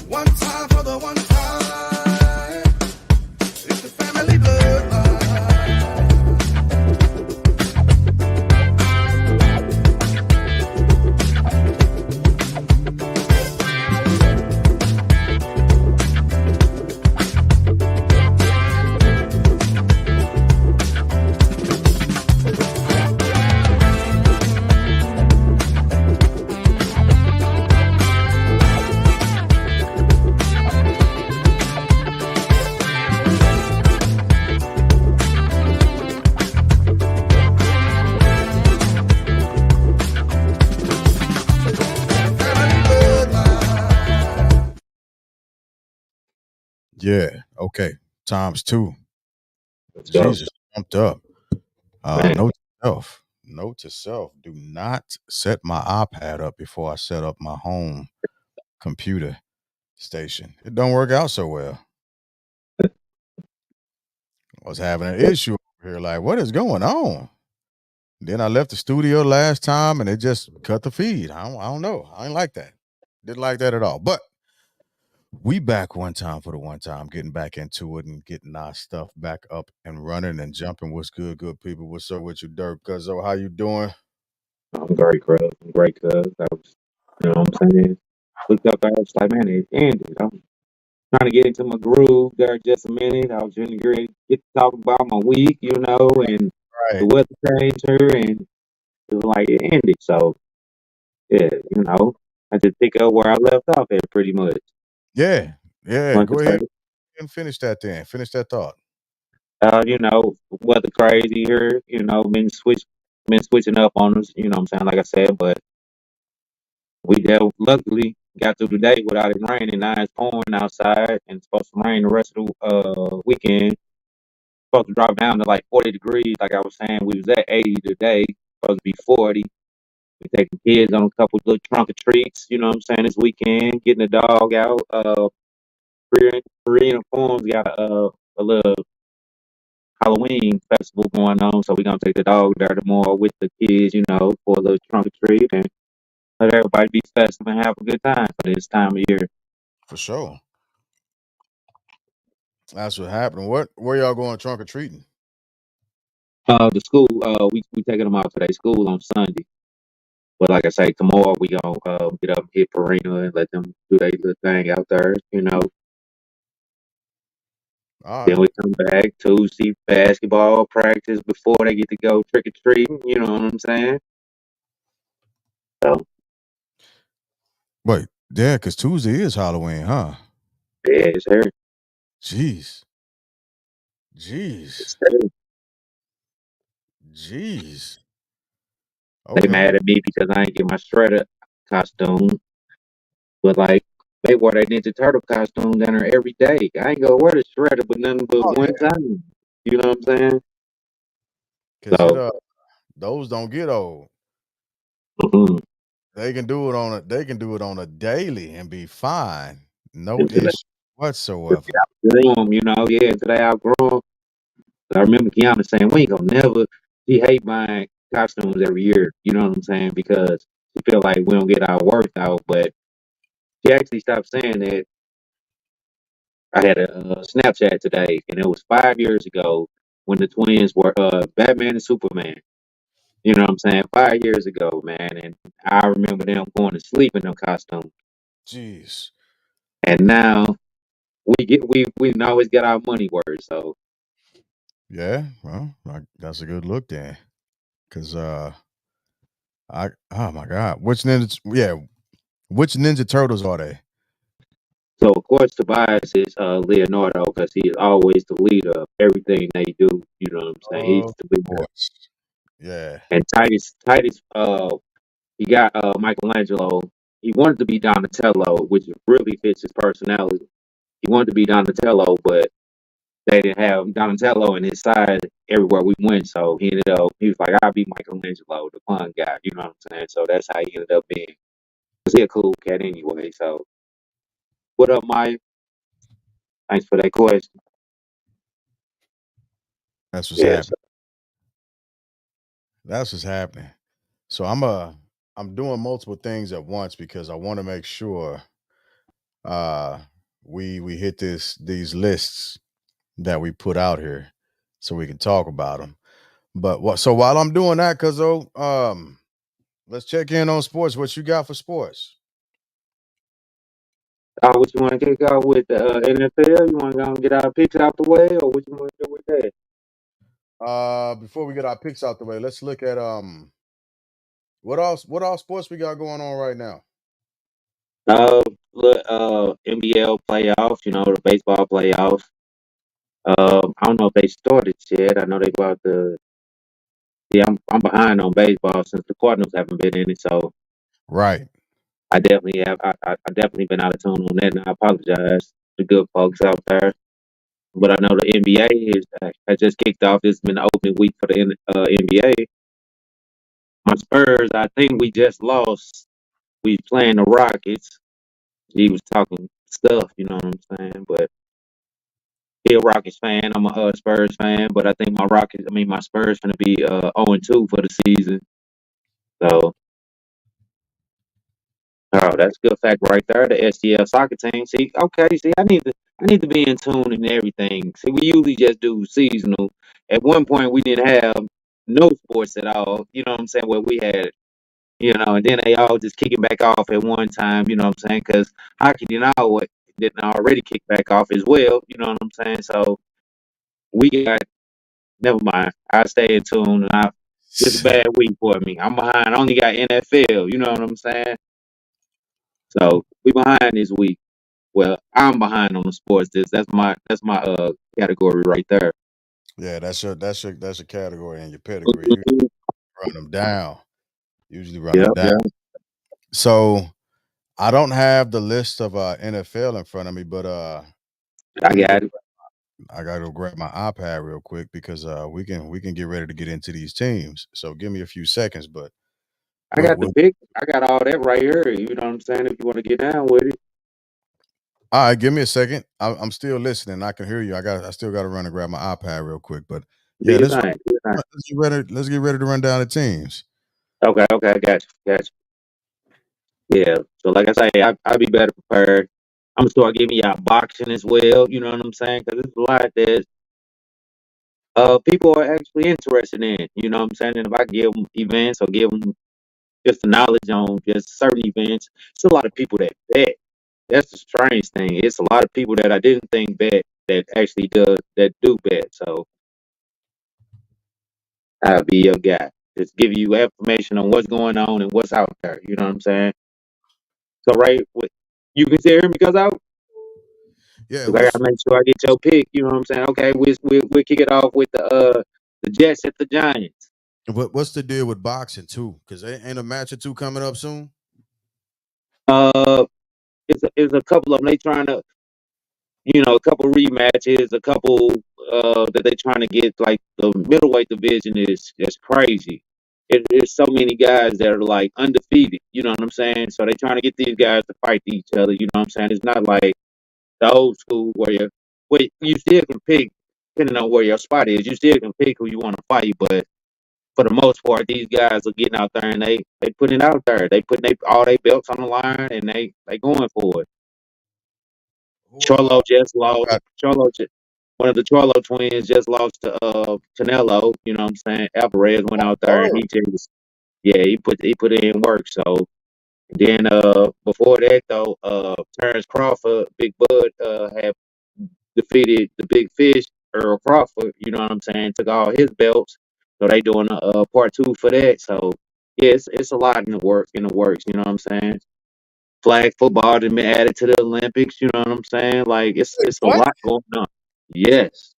One time for the one time. It's the family bloodline. Family bloodline. Yeah. Okay. Times two. Let's go, Jesus, jumped up. man. Note to self. Note to self. Do not set my iPad up before I set up my home computer station. It don't work out so well. I was having an issue over here. Like, what is going on? Then I left the studio last time and it just cut the feed. I don't know. I ain't like that. Didn't like that at all. But we back one time for the one time, getting back into it and getting our stuff back up and running and jumping. What's good, good people? What's up with you, Dirk? Cuzzo, how you doing? I'm great, cuz. I'm great, cuz. I was, what I'm saying? Looked up, I was like, man, it ended. I'm trying to get into my groove there just a minute. I was trying to get to talk about my week, and the Right. weather changed her, and it was like it ended. So, yeah, I just pick up where I left off at pretty much. Yeah. Yeah. Want Go to ahead say, and finish that then. Finish that thought. weather crazy here, been switching up on us, what I'm saying, like I said, but we luckily got through the day without it raining. Now it's pouring outside and it's supposed to rain the rest of the weekend. Supposed to drop down to like 40 degrees. Like I was saying, we was at 80 today. Supposed to be 40. We taking kids on a couple little trunk or treats. You know what I'm saying? This weekend, getting the dog out. Korean Farms got a little Halloween festival going on, so we're gonna take the dog there tomorrow with the kids. For a little trunk or treat and let everybody be festive and have a good time for this time of year. For sure. That's what happened. Where y'all going trunk or treating? The school, we taking them out to their school on Sunday. But like I say, tomorrow we gonna get up, hit Perina, and let them do their little thing out there. All Then right. we come back Tuesday basketball practice before they get to go trick or treating. You know what I'm saying? So Wait, yeah, because Tuesday is Halloween, huh? yeah, it's her. Jeez. Jeez. It's her. Jeez. They Okay. mad at me because I ain't get my shredder costume, but like they wear their Ninja Turtle costume down there every day. I ain't gonna wear the shredder, but nothing but Oh one yeah. time. You know what I'm saying? Cause So. those don't get old. Mm-mm. They can do it on a daily and be fine. No issue whatsoever. Outgrown 'em, until they outgrown 'em. I remember Kiana saying, "We ain't gonna never." She hate buying costumes every year. You know what I'm saying? Because she feel like we don't get our worth out. But she actually stopped saying that. I had a Snapchat today, and it was 5 years ago when the twins were Batman and Superman. You know what I'm saying? 5 years ago, man, and I remember them going to sleep in them costumes. Jeez. And now we always get our money worth. So Yeah, well, that's a good look then. Cause I oh my god, which Ninja Turtles are they? So of course Tobias is Leonardo because he is always the leader of everything they do. You know what I'm saying? He's Of the leader. course. Yeah. And Titus, he got Michelangelo. He wanted to be Donatello, which really fits his personality. He wanted to be Donatello, but they didn't have Donatello in his side everywhere we went. So he was like, I'll be Michelangelo, the fun guy. You know what I'm saying? So that's how he ended up being. Cause he a cool cat anyway. So what up, Mike? Thanks for that question. That's what's Yeah. happening. That's what's happening. So I'm doing multiple things at once because I want to make sure uh, we hit these lists that we put out here so we can talk about them. But what? So while I'm doing that, cuz let's check in on sports. What you got for sports? What you want to kick out with the NFL? You want to go and get our picks out the way, or what you want to do with that? Before we get our picks out the way, let's look at what all sports we got going on right now. Uh, NBL playoffs. You know, the baseball playoffs. I don't know if they started yet. I know they go out the. Yeah, I'm behind on baseball since the Cardinals haven't been in it, so Right. I definitely have. I definitely been out of tune on that, and I apologize to good folks out there. But I know the NBA has just kicked off. This has been the opening week for the NBA. My Spurs, I think we just lost. We playing the Rockets. He was talking stuff, you know what I'm saying? But he a Rockets fan. I'm a Spurs fan, but I think my Spurs gonna be 0-2 for the season. So, oh, that's a good fact right there. The STL soccer team. See, okay, see, I need to be in tune and everything. See, we usually just do seasonal. At one point, we didn't have no sports at all. You know what I'm saying? Where we had, and then they all just kicking back off at one time. You know what I'm saying? Because hockey didn't already kick back off as well. You know what I'm saying? So we got. Never mind. I stay in tune. It's a bad week for me. I'm behind. I only got NFL. You know what I'm saying? So we behind this week. Well, I'm behind on the sports. That's my category right there. Yeah, that's your category and your pedigree. You Mhm. run them down. Usually run Yeah, them down. yeah. So I don't have the list of NFL in front of me, but I let me go. got it. I gotta go grab my iPad real quick because we can get ready to get into these teams. So give me a few seconds, but I we'll, got the we'll pick. I got all that right here. You know what I'm saying? If you want to get down with it, all right. Give me a second. I'm still listening. I can hear you. I still got to run and grab my iPad real quick. But do yeah, your let's thing. Do your thing. let's get ready. Let's get ready to run down the teams. Okay, okay. I got you. Got you. Yeah. So like I say, I'll be better prepared. I'm gonna start giving y'all boxing as well. You know what I'm saying? Because it's a lot that people are actually interested in. You know what I'm saying? And if I give them events or give them just the knowledge on just certain events, it's a lot of people that bet. That's the strange thing. It's a lot of people that I didn't think bet that actually do bet. So I'll be your guy. Just give you information on what's going on and what's out there. You know what I'm saying? So you can hear me because Yeah. I gotta make sure I get your pick. You know what I'm saying? Okay, we'll kick it off with the Jets at the Giants. What's the deal with boxing too? Because ain't a match or two coming up soon. Uh, it's a couple of them. They trying to a couple rematches, a couple that they're trying to get. Like the middleweight division is crazy. It's so many guys that are like undefeated. You know what I'm saying? So they're trying to get these guys to fight each other. You know what I'm saying? It's not like the old school where you still can pick depending on where your spot is. You still can pick who you want to fight, but for the most part, these guys are getting out there and they putting it out there. They putting all their belts on the line and they going for it. Who Charlo just who lost. got One of the Charlo twins just lost to Canelo. You know what I'm saying? Alvarez went out there and word? he put in work. So then before that though, Terrence Crawford, Big Bud had defeated the Big Fish, Earl Crawford. You know what I'm saying? Took all his belts. So they doing a part two for that. So yeah, it's a lot in the works. You know what I'm saying? Flag football has been added to the Olympics. You know what I'm saying? Like it's a What lot going on. Yes,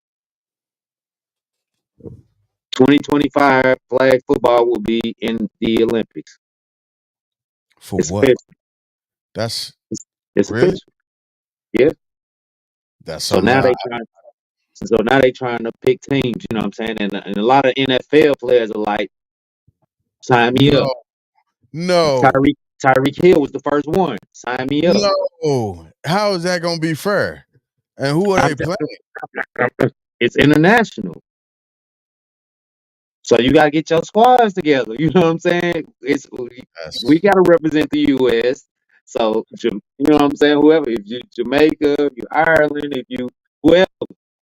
2025 flag football will be in the Olympics. for It's what? official. That's It's really official. Yeah. that's So something now I they trying. So now they trying to pick teams. You know what I'm saying? And a lot of NFL players are like, sign me up. no no Tyreek Hill was the first one. Sign me up. no. How is that gonna be fair? And who are I'm they playing? It's international. So you gotta get your squads together. You know what I'm saying? We That's gotta represent the US. So you know what I'm saying? Whoever, if you Jamaica, if you Ireland, if you whoever,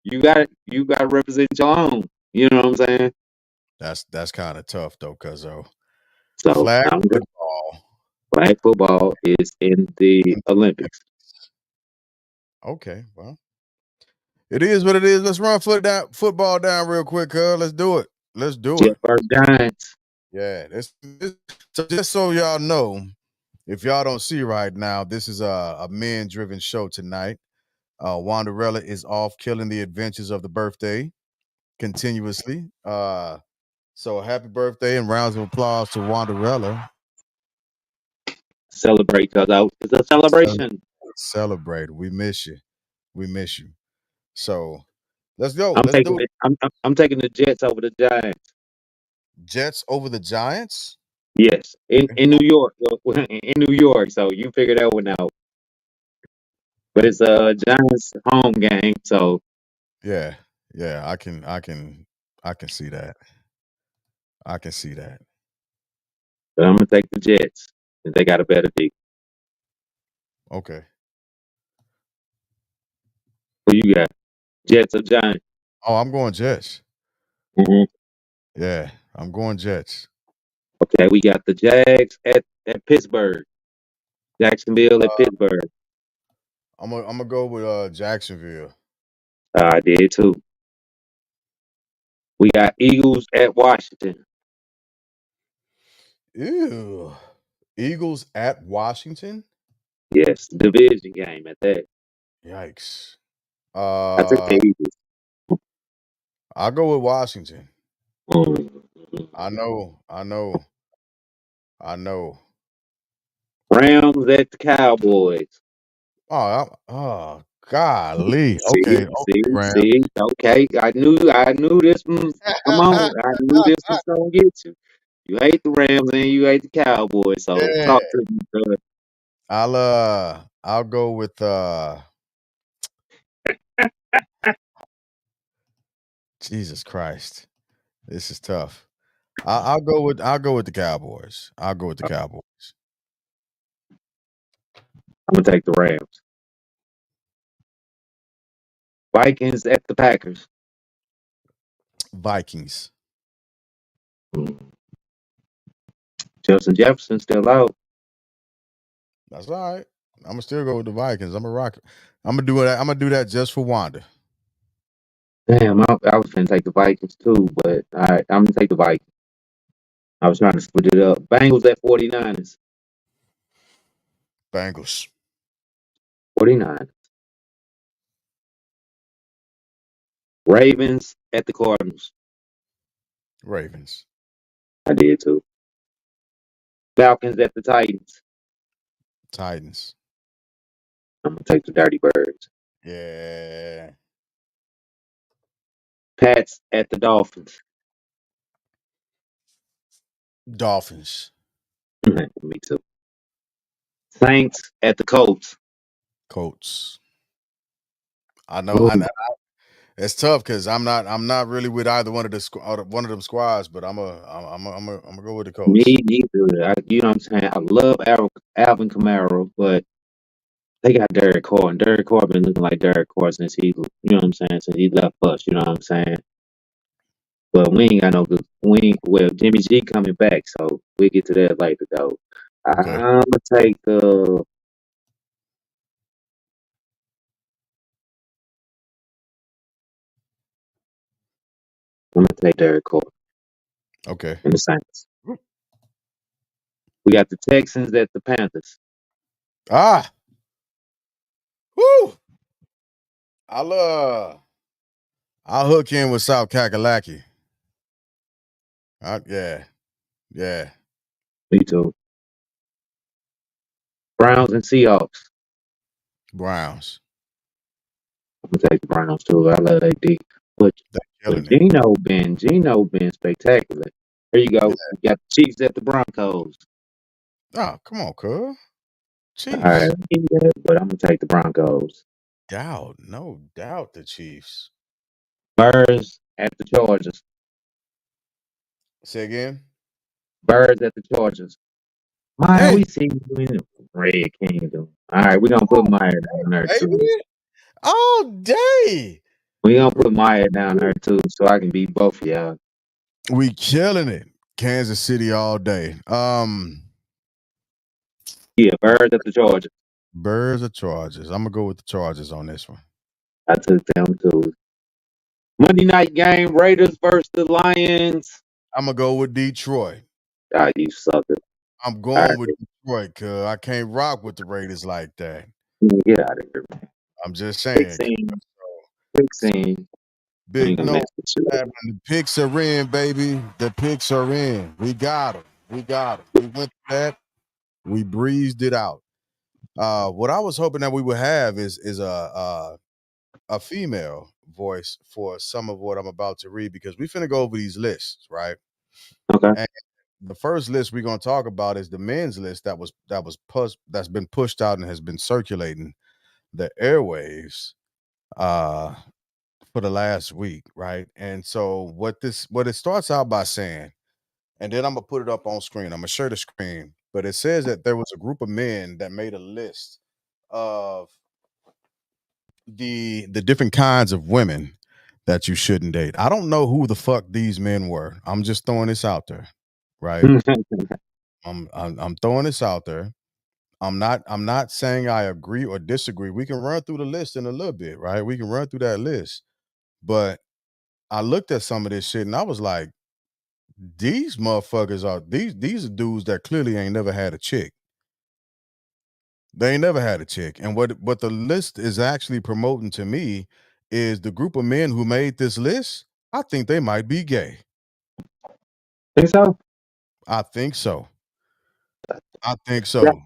you got to represent your own. You know what I'm saying? That's kind of tough though, cuz So flag I'm good. football. Flag football is in the Olympics. Okay, well, it is what it is. Let's run football down real quick, cuz. Let's do it. Let's do Jet it. versus Giants. Yeah, so just so y'all know, if y'all don't see right now, this is a men-driven show tonight. Wanderella is off killing the adventures of the birthday continuously. So happy birthday and rounds of applause to Wanderella. Celebrate because it's a celebration. Celebrate. We miss you. We miss you. So let's go. I'm Let's taking do it. it. I'm taking the Jets over the Giants. Jets over the Giants. Yes, in New York, in New York. So you figure that one out. But it's a Giants home game, so Yeah, yeah. I can see that. I can see that. but I'm gonna take the Jets. And they got a better D. Okay. Who you got? Jets or Giants? Oh, I'm going Jets. Hmm. Yeah, I'm going Jets. Okay, we got the Jags at Pittsburgh. Jacksonville at Pittsburgh. I'm gonna go with Jacksonville. I did too. We got Eagles at Washington. Ew. Eagles at Washington. Yes, division game at that. Yikes. I took the Eagles. I'll go with Washington. Mm. I know. I know. I know. Rams at the Cowboys. Golly. See, Okay. see, Okay, Ram. see. Okay, I knew this one. Come on, I knew this was gonna get you. You hate the Rams and you hate the Cowboys. So Yeah. talk to me, brother. I'll go with Jesus Christ. This is tough. I'll go with the Cowboys. I'll go with the Cowboys. I'm gonna take the Rams. Vikings at the Packers. Vikings. Mm. Justin Jefferson still out. That's all right. I'm gonna still go with the Vikings. I'm a rock. I'm gonna do it. I'm gonna do that just for Wanda. Damn, I was gonna take the Vikings too, but I'm gonna take the Vikings. I was trying to split it up. Bengals at 49ers. Bengals. 49. Ravens at the Cardinals. Ravens. I did too. Falcons at the Titans. Titans. I'm gonna take the Dirty Birds. Yeah. Pats at the Dolphins. Dolphins. Me too. Saints at the Colts. Colts. I know. Ooh, It's tough because I'm not really with either one of them squads, but I'm gonna go with the me Colts. neither. You know what I'm saying? I love Alvin Kamara, but they got Derek Carr, and Derek Carr been looking like Derek Carr since you know what I'm saying, since he left us. You know what I'm saying? But we ain't got no good. Well, Jimmy G coming back, so we'll get to that later though. Okay. I'm gonna take Derek Carr Okay. and the Saints. We got the Texans at the Panthers. Ah. Woo. I'll uh I'll hook in with South Kakalaki. Yeah. Yeah. Me too. Browns and Seahawks. Browns. I'm gonna take the Browns too. I love that D. But They're but killing it. Gino been spectacular. There you Yeah. go. You got the Chiefs at the Broncos. Oh, come on, cuz. All right, Chiefs. but I'm gonna take the Broncos. No doubt the Chiefs. Birds at the Chargers. Say again. Birds at the Chargers. Man, Hey, we see you in Red Kingdom. All right, we're gonna put Maya down there Baby, too. all day. We're gonna put Maya down there too, so I can beat both of y'all. We killing it. Kansas City all day. Yeah, birds up the Georgia. Birds or Chargers? I'm gonna go with the Chargers on this one. I took them too. Monday night game, Raiders versus the Lions. I'm gonna go with Detroit. Ah, you sucker. I'm All going right, with Detroit because I can't rock with the Raiders like that. get out of here, man. I'm just Quick saying. scene. Quick scene. I ain't Big gonna no, mess with you. the picks are in, baby. The picks are in. We got them. We got them. We went through that. We breezed it out. What I was hoping that we would have is a female voice for some of what I'm about to read because we finna go over these lists, right? Okay. And the first list we're gonna talk about is the men's list that's been pushed out and has been circulating the airwaves uh for the last week, right? And so what it starts out by saying, and then I'm gonna put it up on screen. I'm gonna share the screen, but it says that there was a group of men that made a list of the different kinds of women that you shouldn't date. I don't know who the fuck these men were. I'm just throwing this out there, right? I'm throwing this out there. I'm not saying I agree or disagree. We can run through the list in a little bit, right? We can run through that list. But I looked at some of this shit and I was like, these motherfuckers are these are dudes that clearly ain't never had a chick. They ain't never had a chick. And what the list is actually promoting to me is the group of men who made this list, I think they might be gay. Think so? I think so. I think Yeah, so.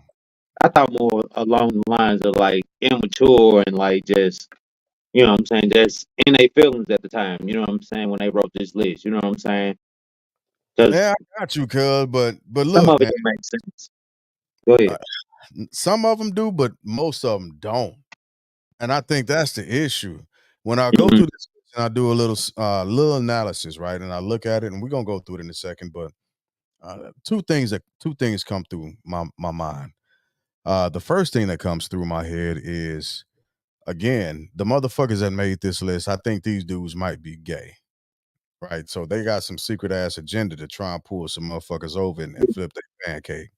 I thought more along the lines of like immature and like just what I'm saying, just in their feelings at the time. You know what I'm saying when they wrote this list. You know what I'm saying? Because Yeah, I got you, cuz, but some look, of it man, don't make sense. Go ahead. uh, some of them do, but most of them don't. And I think that's the issue. When I go Mhm. through this and I do a little analysis, right? And I look at it, and we're gonna go through it in a second, but two things come through my mind. The first thing that comes through my head is again the motherfuckers that made this list. I think these dudes might be gay, right? So they got some secret ass agenda to try and pull some motherfuckers over and flip their pancake.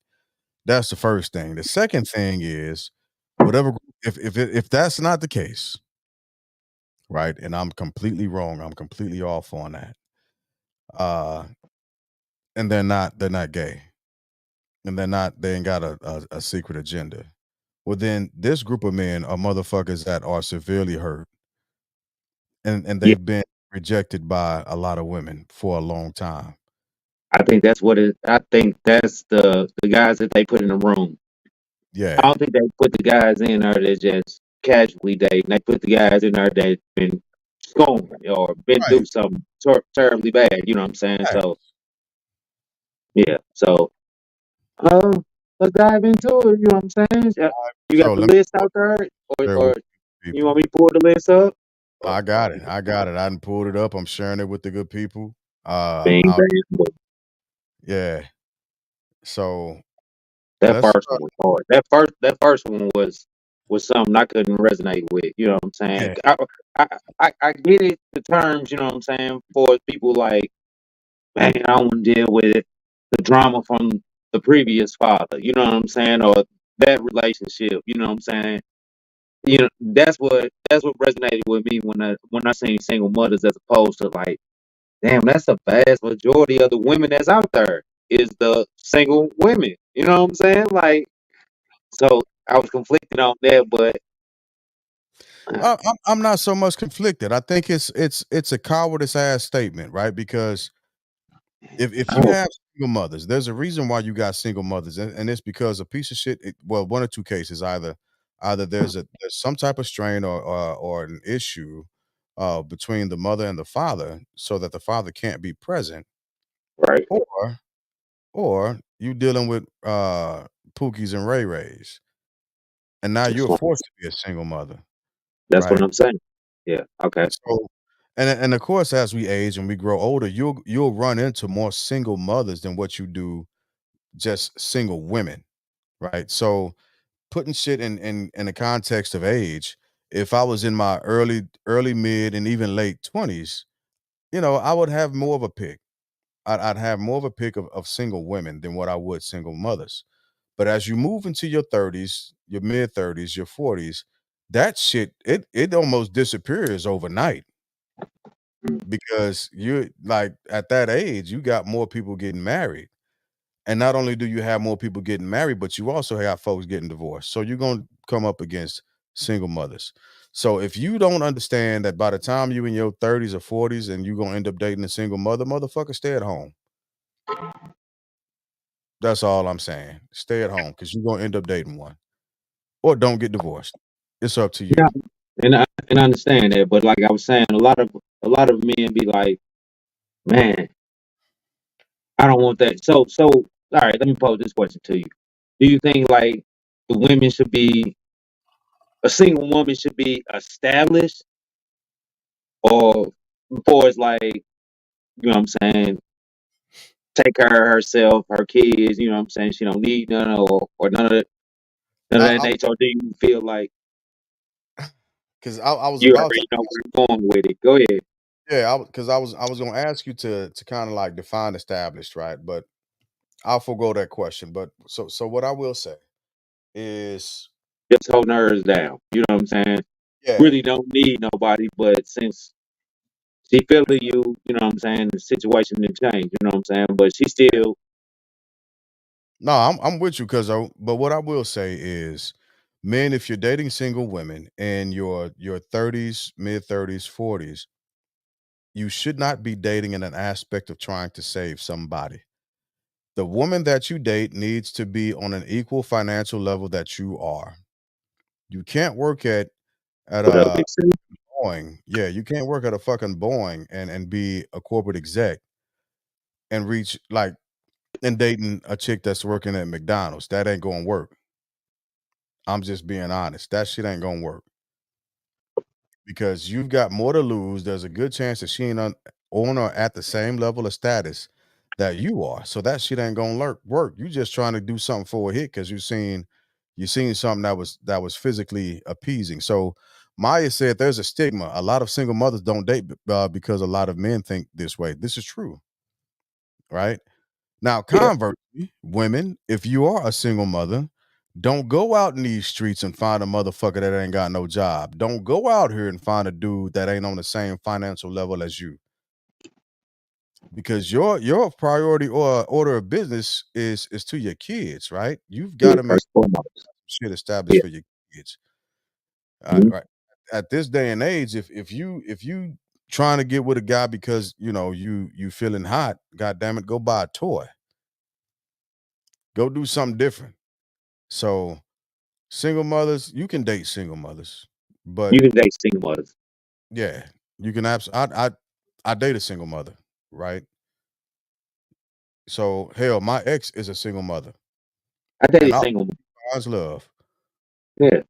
That's the first thing. The second thing is whatever if that's not the case, right? And I'm completely wrong. I'm completely off on that. Uh, and they're not gay, and they ain't got a secret agenda. Well, then this group of men are motherfuckers that are severely hurt, and Yeah, they've been rejected by a lot of women for a long time. I think that's what it. I think that's the guys that they put in the room. I Yeah, don't think they put the guys in there that just casually dating. They put the guys in there that been scorned or been right. through something terribly bad. You know what I'm saying? Right. So yeah. So let's dive into it. You know what I'm saying? Yeah. You got So the let me list out there, share or with you people. want me to pull the list up? Or, I got it. I got it. I done pulled it up. I'm sharing it with the good people. bang I'll bang. But yeah. So that let's first start. one was hard. That first one was something I couldn't resonate with. You know what I'm saying? Yeah, I get it. The terms. You know what I'm saying for people like man, I don't want to deal with it. The drama from the previous father. You know what I'm saying? Or that relationship. You know what I'm saying? That's what resonated with me when I seen single mothers as opposed to like, damn, that's the vast majority of the women that's out there is the single women. You know what I'm saying? Like, so I was conflicted on that, but uh, I'm not so much conflicted. I think it's a cowardice ass statement, right? Because if you oh, have single mothers, there's a reason why you got single mothers, and it's because a piece of shit. Well, one or two cases, either there's some type of strain or an issue between the mother and the father, so that the father can't be present, right. or you dealing with Pookies and Ray Rays, and now That's you're what, forced to be a single mother, that's what right? I'm saying. Yeah. Okay. So, and of course, as we age and we grow older, you'll run into more single mothers than what you do just single women, right? So putting shit in the context of age, if I was in my early mid and even late 20s, I would have more of a pick. I'd have more of a pick of single women than what I would single mothers. But as you move into your 30s, your mid 30s, your 40s, that shit it almost disappears overnight because you like at that age, you got more people getting married. And not only do you have more people getting married, but you also have folks getting divorced. So you're going to come up against single mothers. So if you don't understand that by the time you in your 30s or 40s and you're going to end up dating a single mother, motherfucker, stay at home. That's all I'm saying. Stay at home because you're going to end up dating one or don't get divorced. It's up to Yeah, you. and I understand that, but like I was saying, a lot of men be like, man, I don't want that. So all right, let me pose this question to you. Do you think like the women should be a single woman should be established or before it's like, you know what I'm saying, take care of herself, her kids, you know what I'm saying, she don't need none or none of that I nature, or do you feel like because I was you about to already know where I'm going with it? Go ahead. yeah, because I was gonna ask you to kind of like define established, right? But I'll forego that question. But so what I will say is Just hold nerves down. You know what I'm saying? yeah. Really don't need nobody, but since she feeling you, you know what I'm saying, the situation didn't change, you know what I'm saying? But she still No, I'm with you because but what I will say is, men, if you're dating single women in your 30s, mid 30s, 40s, you should not be dating in an aspect of trying to save somebody. The woman that you date needs to be on an equal financial level that you are. You can't work at put up a exception. Boeing. Yeah, you can't work at a fucking Boeing and be a corporate exec and reach like and dating a chick that's working at McDonald's. That ain't gonna work. I'm just being honest. That shit ain't gonna work because you've got more to lose. There's a good chance that she ain't on or at the same level of status that you are. So that shit ain't gonna work. You just trying to do something for a hit because you seen something that was physically appeasing. So Maya said there's a stigma. A lot of single mothers don't date because a lot of men think this way. This is true, right? Now, Yeah, conversely, women, if you are a single mother, don't go out in these streets and find a motherfucker that ain't got no job. Don't go out here and find a dude that ain't on the same financial level as you. Because your priority or order of business is to your kids, right? You've got yeah, to make first and foremost. shit established Yeah. for your kids. Mhm. Right. At this day and age, if you trying to get with a guy because you feeling hot, god damn it, go buy a toy. Go do something different. So single mothers, you can date single mothers, but You can date single mothers. yeah, you can I date a single mother, right? So hell, my ex is a single mother, I and dated I single. finds love. Yeah,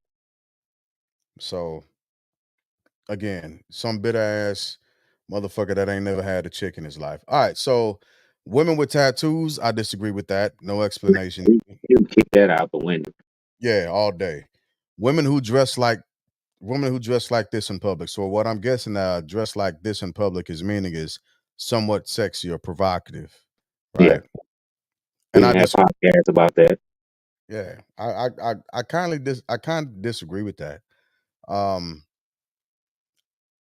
So again, some bitter ass motherfucker that ain't never had a chick in his life. All right, so women with tattoos, I disagree with that. No explanation. you can kick that out the window. Yeah, all day. Women who dress like women who dress like this in public. So what I'm guessing dress like this in public is meaning is somewhat sexy or provocative, Yeah, right? And we I can have just podcasts about that. yeah, I kind of disagree with that. Um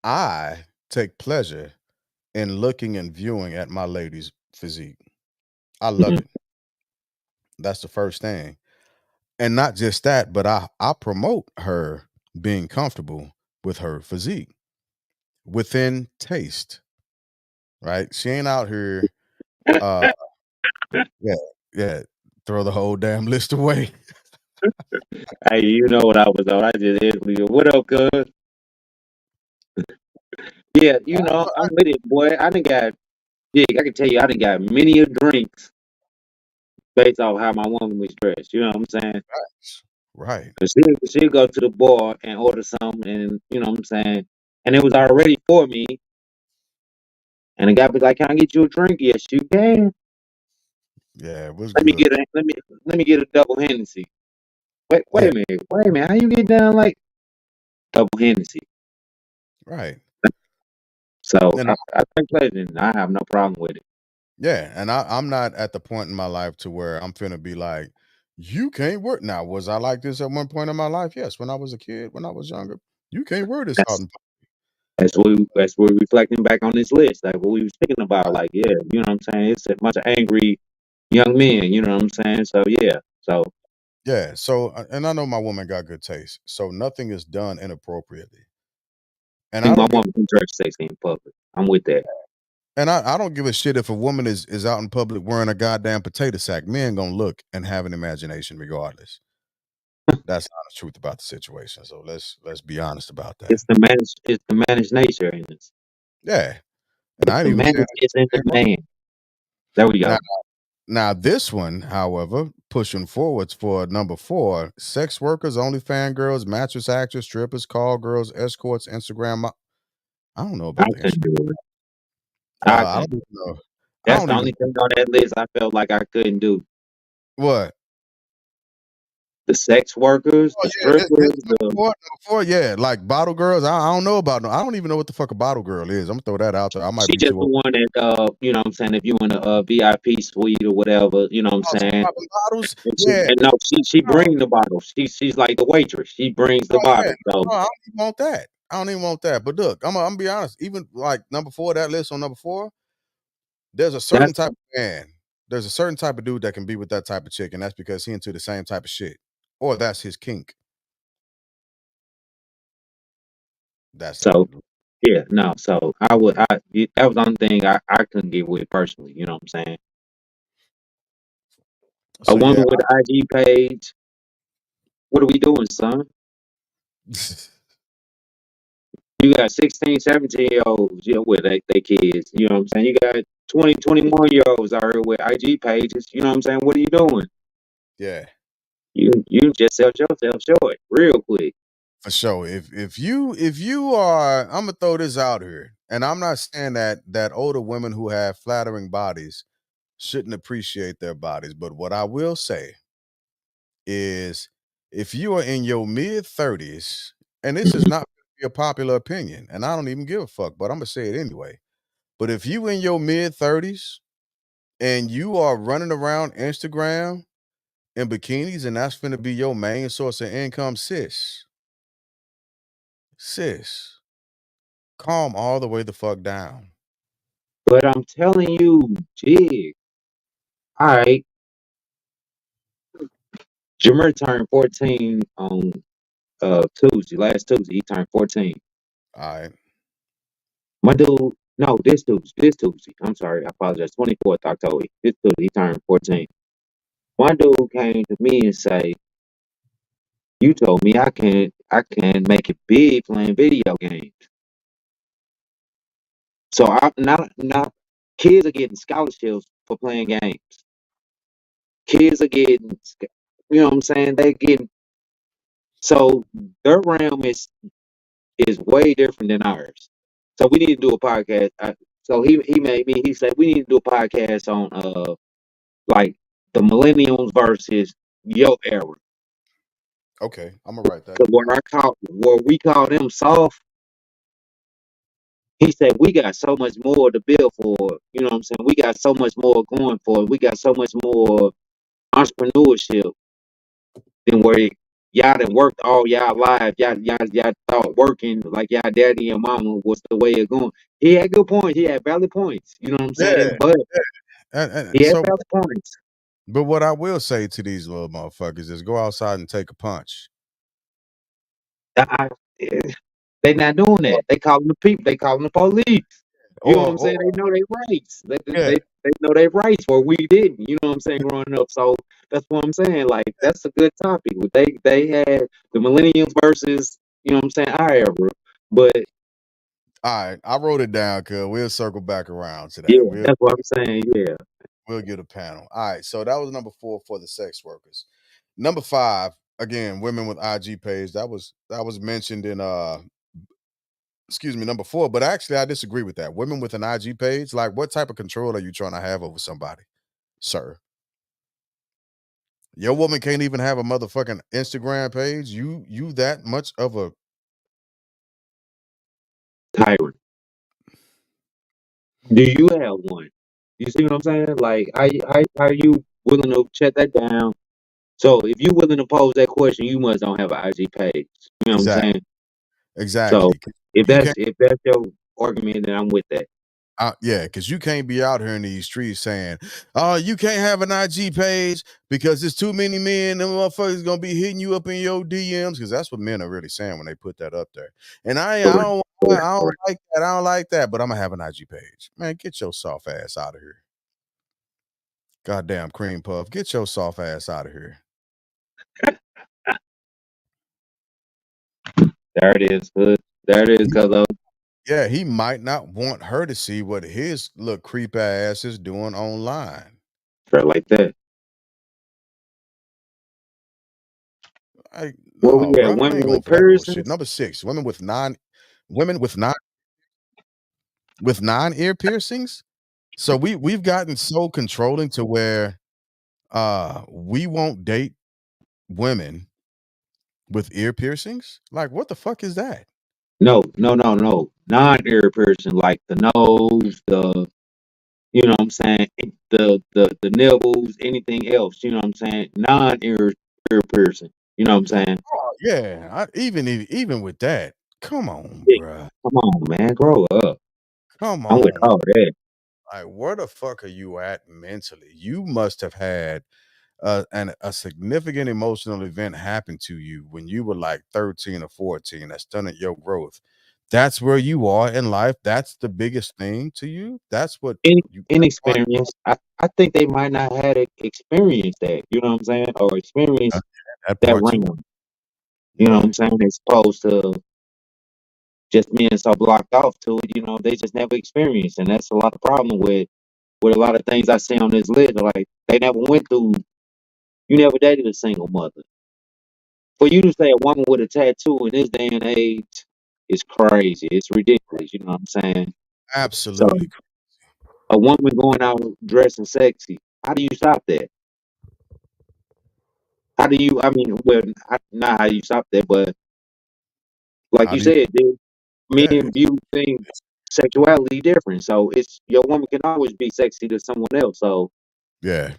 I take pleasure in looking and viewing at my lady's physique. I love Mhm. it. That's the first thing. And not just that, but I promote her being comfortable with her physique within taste, right? She ain't out here uh yeah, yeah, throw the whole damn list away. Hey, you know what I was on. I just asked you, what up, cuz? Yeah, I'm with it, boy. I done got, yeah, I can tell you, I done got many a drinks based off how my woman was dressed. You know what I'm saying? Right. 'Cause she'll go to the bar and order something, and you know what I'm saying? And it was already for me. And the guy be like, "Can I get you a drink?" Yes, you can. Yeah, it was Let me good. get a let me get a double Hennessy. Wait Yeah, a minute. Wait a minute. How you get down like double Hennessy? right. So And I take pleasure in it. I have no problem with it. yeah, and I'm not at the point in my life to where I'm finna be like, you can't work now. Was I like this at one point in my life? Yes, when I was a kid, when I was younger. You can't wear this out That's in that's what we're reflecting back on this list. Like what we were speaking about. public. Like, yeah, you know what I'm saying? It's a bunch of angry young men, you know what I'm saying? So yeah. So Yeah. So and I know my woman got good taste. So nothing is done inappropriately. And I I think my don't give woman can dress sexy in public. I'm with that. I don't give a shit if a woman is out in public wearing a goddamn potato sack. Men gonna look and have an imagination regardless. That's the honest truth about the situation. So let's be honest about that. It's the managed nature in this. Yeah. And I ain't The even saying managed is in the that man. There we now go. now this one, however, pushing forwards for number 4, sex workers, only fangirls, mattress actors, strippers, call girls, escorts, I don't know I about couldn't Instagram. do it. I I don't couldn't. even know. I That's don't the even only thing on that list I felt like I couldn't do. what? The sex workers, Oh the yeah, this strippers, the number 4, yeah, like bottle girls. I don't know about no. I don't even know what the fuck a bottle girl is. I'm gonna throw that out there. I might she be just too the old. one that you know what I'm saying, if you in a VIP suite or whatever, you know what I'm Oh, she saying? popping bottles? Yeah. And no, she No, bring the bottle. She's like the waitress. She brings the oh yeah. bottle. So No, I don't even want that. I don't even want that. But look, I'm gonna be honest. Even like number 4, that list on number 4, there's a certain that's type of man. There's a certain type of dude that can be with that type of chick, and that's because he into the same type of shit, or that's his kink. That's it. so yeah, no. So that was the only thing I couldn't get with personally, you know what I'm saying? A So woman yeah. with an IG page, what are we doing, son? You got 16, 17-year olds, you know, with they kids, you know what I'm saying? You got 20, 21-year olds out here with IG pages, you know what I'm saying? What are you doing? Yeah. You just sell yourself short real quick. For sure. If you are, I'm gonna throw this out here, and I'm not saying that older women who have flattering bodies shouldn't appreciate their bodies, but what I will say is, if you are in your mid 30s, and this is Mhm. not a popular opinion, and I don't even give a fuck, but I'm gonna say it anyway. But if you in your mid 30s and you are running around Instagram in bikinis, and that's gonna be your main source of income, sis, calm all the way the fuck down. But I'm telling you, jig. All right, Jameer turned 14 on Tuesday, last Tuesday. He turned 14. All right. My dude, no, this Tuesday. I'm sorry, I apologize. 24th October. This Tuesday, he turned 14. My dude came to me and say, "You told me I can't make it big playing video games. So I'm not kids are getting scholarships for playing games. Kids are getting, you know what I'm saying? They getting so their realm is way different than ours. So we need to do a podcast. So he made me. He said we need to do a podcast on like the millennials versus your era. Okay. I'm gonna write that So down. where we call them soft. He said we got so much more to build for. You know what I'm saying? We got so much more going for. We got so much more entrepreneurship than where y'all done worked all y'all life. Y'all thought working like y'all daddy and mama was the way of going. He had good points. He had valid points. You know what I'm saying? Yeah. But And he had so, valid points. but what I will say to these little motherfuckers is go outside and take a punch. I, I, they not doing that. They calling the people. They calling the police. You know what I'm Or saying? They know their rights. yeah. They know their rights where we didn't. You know what I'm saying? Growing up, so that's what I'm saying. Like that's a good topic. They had the millennials versus you know what I'm saying our era, but All right. I wrote it down, cuz we'll circle back around to yeah, that. We'll that's what I'm saying. Yeah, we'll get a panel. All right. So that was number 4 for the sex workers. Number 5, again, women with IG page. That was mentioned in excuse me, number 4, but actually I disagree with that. Women with an IG page, like what type of control are you trying to have over somebody, sir? Your woman can't even have a motherfucking Instagram page. You that much of a tyrant. Do you have one? You see what I'm saying? Like, how are you willing to shut that down? So if you willing to pose that question, you must don't have an IG page. You know what I'm exact saying? So exactly. 'Cause if you can't that's your argument, then I'm with that. yeah, because you can't be out here in these streets saying, "Oh, you can't have an IG page because there's too many men. Them motherfuckers gonna be hitting you up in your DMs." Because that's what men are really saying when they put that up there. And Correct. Correct. I don't Correct. like that. I don't like that. But I'm gonna have an IG page. Man, get your soft ass out of here. Goddamn cream puff. Get your soft ass out of here. There it is. Hood. There it is, cuz Yeah, he might not want her to see what his little creep ass is doing online. straight like that. Like, Where we no, at? bro, I Women ain't going with for that bullshit. piercings? Number 6, women with 9 ear piercings. So we've gotten so controlling to where we won't date women with ear piercings. Like, what the fuck is that? No, no, no, no. Non-ear piercing, like the nose, the you know what I'm saying, the nipples, anything else. You know what I'm saying. Non-ear piercing. You know what I'm saying. Oh, yeah, even with that, come on, Yeah, bruh. come on, man, grow up. Come I'm with on. all that. Like, where the fuck are you at mentally? You must have had a significant emotional event happen to you when you were like 13 or 14 that stunted your growth. That's where you are in life. That's the biggest thing to you. That's what Any you that's why inexperience. I think they might not have experienced that. You know what I'm saying, or uh, experience that that part too. realm. You know what Yeah. I'm saying, as opposed to just being so blocked off to it. You know, they just never experienced, and that's a lot of problem with a lot of things I see on this list. Like they never went through. You never dated a single mother. For you to say a woman with a tattoo in this day and age is crazy. It's ridiculous. You know what I'm saying? So Absolutely. a woman going out dressing sexy, how do you stop that? How do you? I mean, well, not how you stop that, but like How you do you said, dude, yeah, men view things sexuality different. So it's your woman can always be sexy to someone else. So yeah.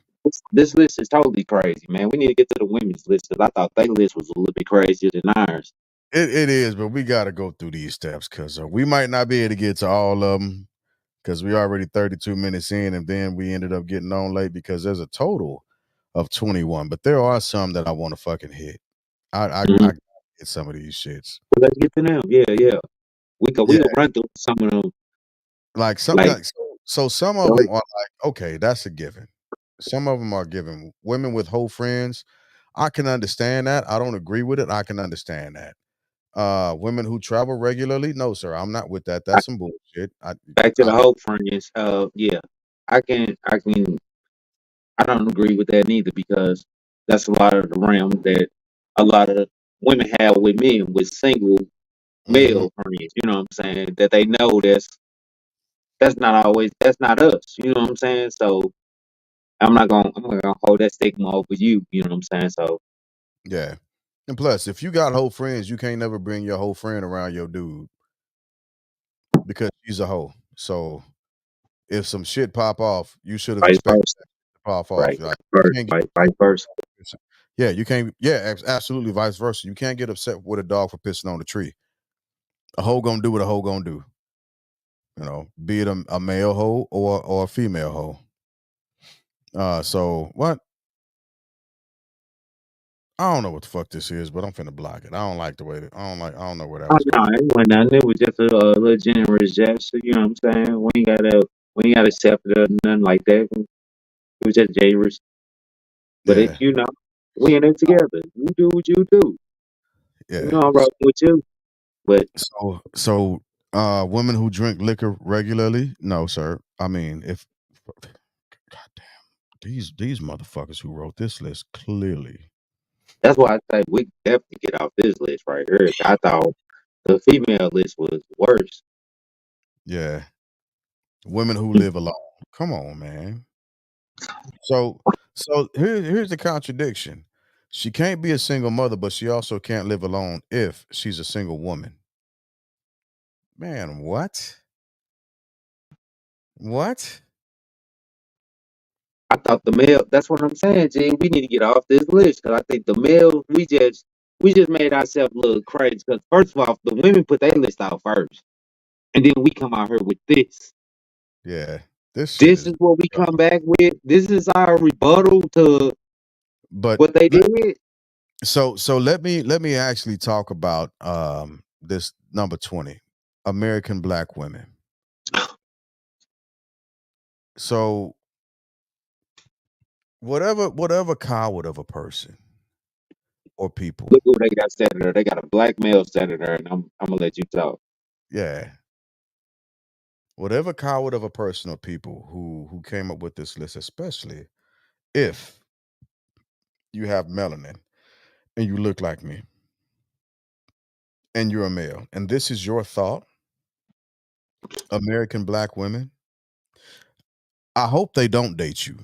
this list is totally crazy, man. We need to get to the women's list because I thought their list was a little bit crazier than ours. It is, but we gotta go through these steps because we might not be able to get to all of them because we already 32 minutes in, and then we ended up getting on late because there's a total of 21. But there are some that I want to fucking hit. I Mhm. hit some of these shits. But let's get to them. Yeah, yeah. We Yeah, could run through some of them. like Like, so some of them are like, okay, that's a given. Some of them are given. Women with whole friends, I can understand that. I don't agree with it. I can understand that. Women who travel regularly, no, sir, I'm not with that. That's some bullshit. back to I the whole friends. Yeah, I don't agree with that neither because that's a lot of the realm that a lot of women have with men with single mhm, male friends. You know what I'm saying? That they know that's not always that's not us. You know what I'm saying? So I'm not gonna hold that stigma over you. You know what I'm saying? So yeah. And plus, if you got whole friends, you can't never bring your whole friend around your dude because she's a hoe. So if some shit pop off, you should have vice expected versa, that to pop off. right? Like you Versa, can't get right? Vice versa. yeah, you can't absolutely vice versa. You can't get upset with a dog for pissing on a tree. A hoe gonna do what a hoe gonna do. Be it a male hoe or a female hoe. So what? I don't know what the fuck this is, but I'm finna block it. I don't like the way that I don't know where that Oh was no, going. it wasn't nothing. It was just a little generous gesture. You know what I'm saying? We ain't gotta accept it or nothing like that. It was just generous. But Yeah, we in it together. You do what you do. You yeah. know I'm rocking with you. But So women who drink liquor regularly, no, sir. I mean, if God damn these motherfuckers who wrote this list clearly. that's why I say we definitely get off this list right here. I thought the female list was worse. Yeah. Women who live alone. Come on, man. So So here's the contradiction. She can't be a single mother, but she also can't live alone if she's a single woman. Man, what? What? I thought the male. That's what I'm saying, G. We need to get off this list because I think the male. We just made ourselves look crazy. Because first of all, the women put their list out first, and then we come out here with this. Yeah, this shit This is. is what we come back with. This is our rebuttal to But what they did. so let me actually talk about this number 20, American Black women. So whatever coward of a person or people, Look who they got senator. They got a black male senator, and I'm gonna let you talk. yeah, whatever coward of a person or people who came up with this list, especially if you have melanin and you look like me and you're a male and this is your thought, American Black women, I hope they don't date you.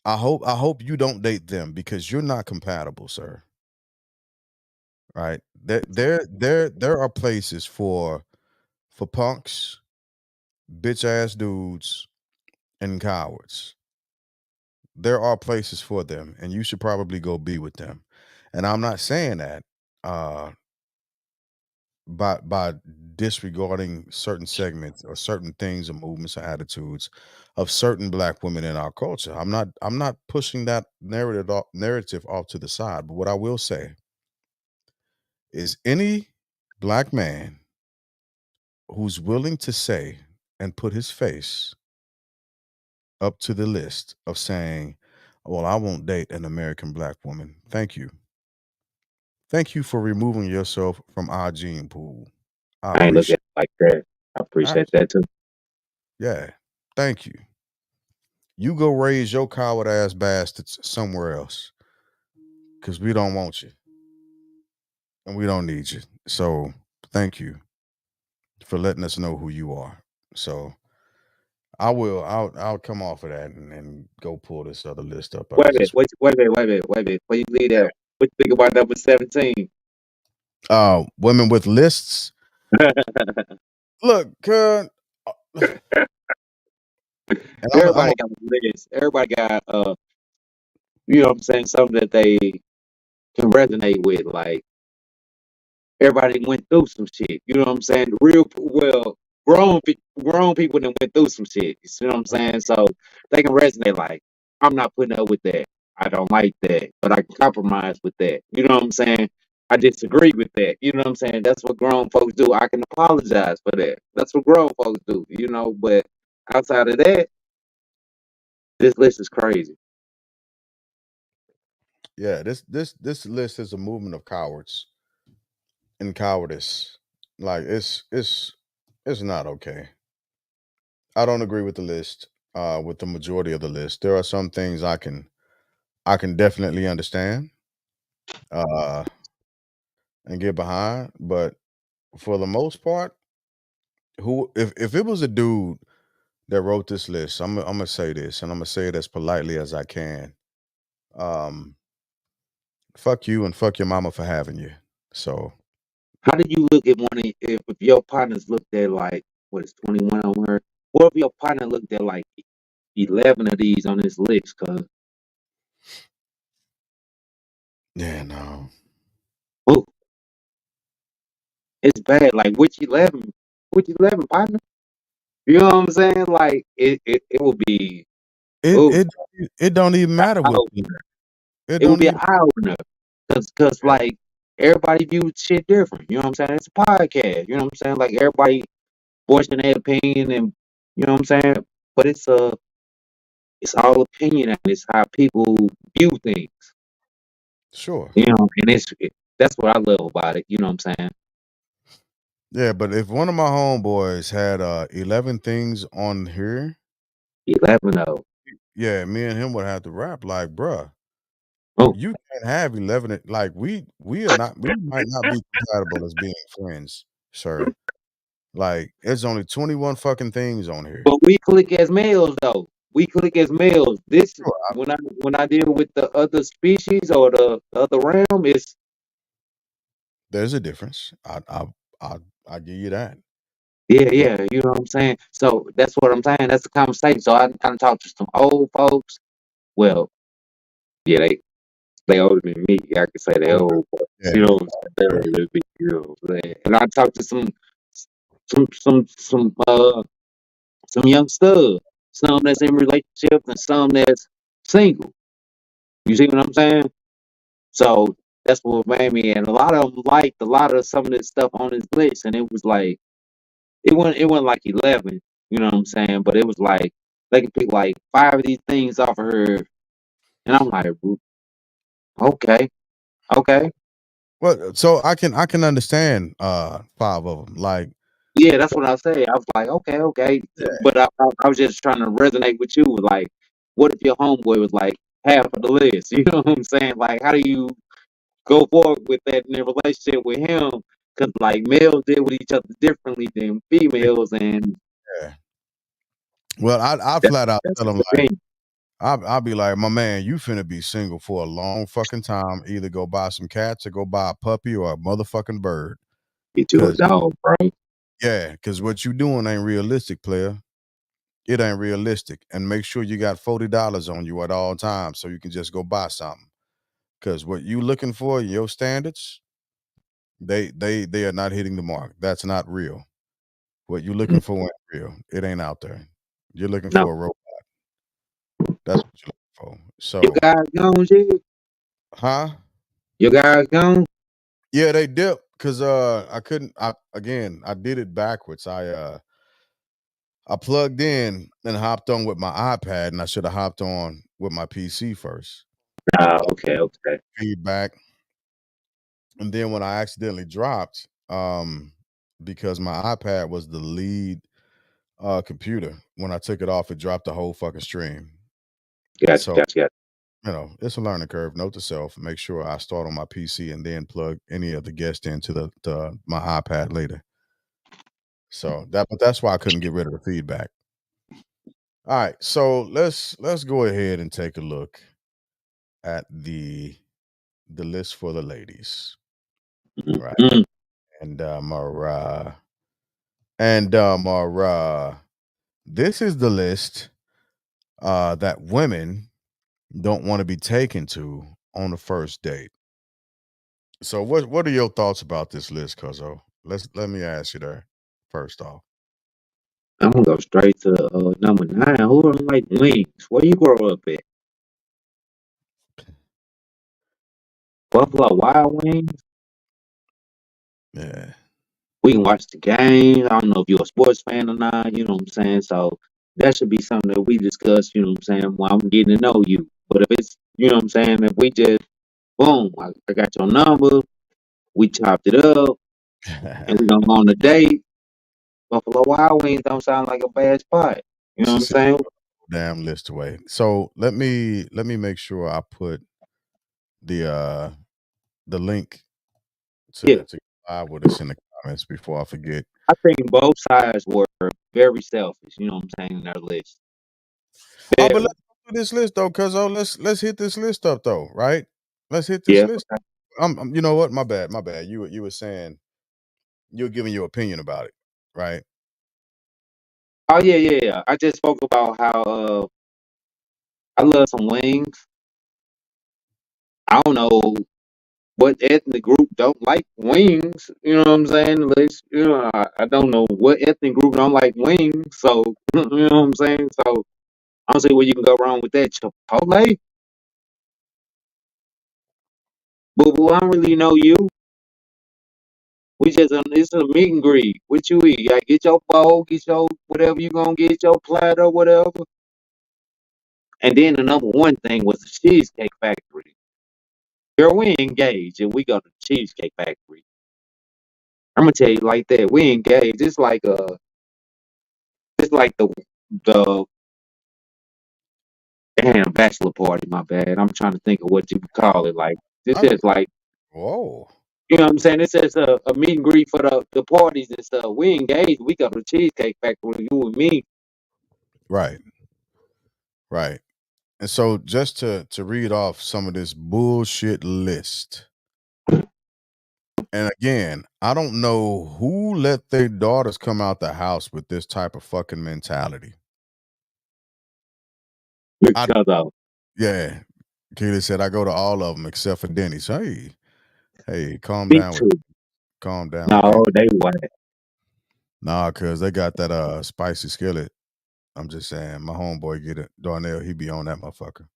I hope you don't date them because you're not compatible, sir. Right? There are places for punks, bitch ass dudes, and cowards. There are places for them, and you should probably go be with them. And I'm not saying that uh by disregarding certain segments or certain things or movements or attitudes of certain black women in our culture. I'm not pushing that narrative off to the side. But what I will say is any black man who's willing to say and put his face up to the list of saying, well, I won't date an American black woman. Thank you. Thank you for removing yourself from our gene pool. I I ain't look at appreciate it like that. I I, appreciate that too. yeah. Thank you. You go raise your coward ass bastards somewhere else because we don't want you and we don't need you. So thank you for letting us know who you are. So I'll come off of that and go pull this other list up I Wait a minute. just Wait a minute. Before you leave that, what you think about number 17? women with lists. Look, and I'm Everybody got a list. Everybody got you know what I'm saying, something that they can resonate with. Like everybody went through some shit. You know what I'm saying? Real well, grown people that went through some shit. You see what I'm saying? So they can resonate. Like I'm not putting up with that. I don't like that, but I can compromise with that. You know what I'm saying? I disagree with that. You know what I'm saying? That's what grown folks do. I can apologize for that. That's what grown folks do. You know, but outside of that, this list is crazy. yeah, this list is a movement of cowards and cowardice. Like it's not okay. I don't agree with the list, with the majority of the list. There are some things I can definitely understand, uh, and get behind, but for the most part, who if it was a dude that wrote this list, I'm gonna say this, and I'm gonna say it as politely as I can. Um, fuck you and fuck your mama for having you. So How do you look at if your partners looked at like what is 21 on her? What if your partner looked at like 11 of these on this list? Cause yeah, no, ooh, it's bad. Like which 11 partner? You know what I'm saying? Like it will be it ooh, it it don't even matter eye what opener. it It will don't be an even. eye opener. Cause like everybody views shit different. You know what I'm saying? It's a podcast. You know what I'm saying? Like everybody voicing their opinion and you know what I'm saying? But it's all opinion and it's how people view things. Sure. You know, and that's what I love about it. You know what I'm saying? Yeah, but if one of my homeboys had 11 things on here, 11 of yeah, me and him would have to rap like, bruh, oh, you can't have 11 like we are not we might not be compatible as being friends, sir. Like, it's only 21 fucking things on here. but we click as males though. we click as males. This Sure, when I deal with the other species or the other realm, it's there's a difference. I give you that. yeah, But yeah, you know what I'm saying? So that's what I'm saying. That's the conversation. So I kind of talk to some old folks. Well, yeah, they older than me. I can say they older, old, but you yeah, know what I'm saying? They're yeah, a little bit, you know what I'm saying? And I talk to some young studs, some that's in relationships and some that's single. You see what I'm saying? So that's what made me, and a lot of them liked a lot of some of this stuff on his list, and it was like it wasn't like 11, you know what I'm saying? But it was like they could pick like 5 of these things off of her, and I'm like, okay, okay, well, so I can understand 5 of them. Like, yeah, that's what I say. I was like, okay, okay, yeah, but I was just trying to resonate with you. Like, what if your homeboy was like half of the list? You know what I'm saying? Like, how do you go forward with that in a relationship with him? Because like males deal with each other differently than females, and yeah. Well, I that's flat out that's tell them the like thing. I'll be like, my man, you finna be single for a long fucking time. Either go buy some cats or go buy a puppy or a motherfucking bird. Get you a Cause dog, bro. yeah, cause what you doing ain't realistic, player. It ain't realistic. And make sure you got $40 on you at all times so you can just go buy something. Cause what you looking for, your standards, they are not hitting the mark. That's not real. What you looking for ain't real. It ain't out there. You're looking No, for a robot. That's what you're looking for. your So, guys gone, shit. huh? Your guys gone. Yeah, they dipped because I couldn't. I did it backwards. I plugged in and hopped on with my iPad, and I should have hopped on with my PC first. Ah, okay, okay. Feedback, and then when I accidentally dropped, because my iPad was the lead computer. When I took it off, it dropped the whole fucking stream. Gotcha, So, gotcha, gotcha. it's a learning curve. Note to self: make sure I start on my PC and then plug any of the guests into the my iPad later. So that's why I couldn't get rid of the feedback. All right, so let's go ahead and take a look at the list for the ladies, right? Mm-hmm. And this is the list that women don't want to be taken to on the first date. So what are your thoughts about this list, Cuzzo? Let me ask you there first off. I'm gonna go straight to number 9. Who don't like wings? Where you grow up at? Buffalo Wild Wings? Yeah. We can watch the game. I don't know if you're a sports fan or not, you know what I'm saying? So that should be something that we discuss, you know what I'm saying, while I'm getting to know you. But if it's, you know what I'm saying, if we just, boom, I got your number, we chopped it up, and we're gonna go on a date, Buffalo Wild Wings don't sound like a bad spot. You know what I'm See, saying? damn list away. So let me make sure I put the uh the link Yeah. to live with us in the comments before I forget. I think both sides were very selfish, you know what I'm saying, in their list. Oh, but Very. let's go through this list though, cuz let's hit this list up though, right? Let's hit this Yeah. list. You know what? My bad. You were saying you were giving your opinion about it, right? Oh yeah, yeah, yeah. I just spoke about how I love some wings. I don't know what ethnic group don't like wings. You know what I'm saying? I don't know what ethnic group don't like wings. So you know what I'm saying. So I don't see where you can go wrong with that. Chipotle, but I don't really know you. We just it's a meet and greet. What you eat? You gotta get your bowl, get your whatever you gonna get, your platter, whatever. And then the number one thing was the Cheesecake Factory. Girl, we engaged and we go to the Cheesecake Factory. I'm gonna tell you like that. We engaged. It's like the damn bachelor party. My bad. I'm trying to think of what you would call it. Like it's I mean, just like whoa. you know what I'm saying. It's just a meet and greet for the parties and stuff. We engaged. We go to the Cheesecake Factory. You and me. Right. Right. And so just to read off some of this bullshit list. And again, I don't know who let their daughters come out the house with this type of fucking mentality. I Because of yeah. Keely said I go to all of them except for Denny's. Hey, me too. calm down with No, Kenny. they white. Nah, cause they got that spicy skillet. I'm just saying, my homeboy get it. Darnell, he be on that motherfucker.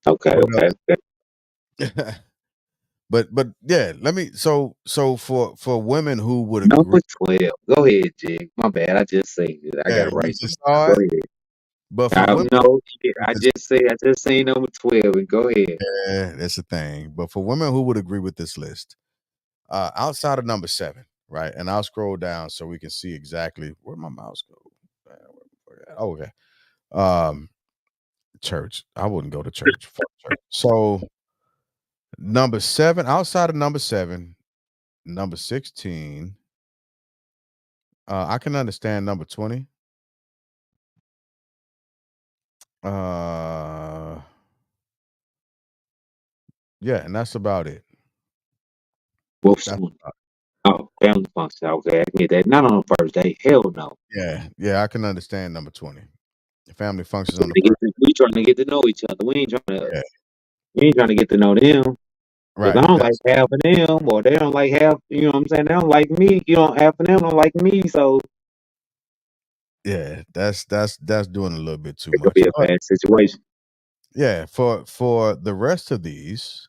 Okay, But okay, okay. but yeah, let me so for women who would agree, Number 12. Go ahead, Jig. My bad. I just seen it. I yeah, got it you right just now. saw Go it. ahead. But for I women know. with I this, just seen number 12. And go ahead. yeah, that's the thing. But for women who would agree with this list, outside of number 7, right? And I'll scroll down so we can see exactly where my mouse go. Oh, okay. Um, church. I wouldn't go to church. Fuck church. So number 7, outside of number 7, number 16. I can understand number 20. Uh, yeah, and that's about it. Wolf That's Son. Oh, family function. Okay, I can get that. Not on the first day. Hell no. yeah, I can understand number 20. The family functions on the We first. trying to get to know each other. Yeah, We ain't trying to get to know them. Because I right. don't like That's half of them, or they don't like half, you know what I'm saying? They don't like me, half of them don't like me, so yeah, that's doing a little bit too it could much. be a But bad situation. yeah, for the rest of these,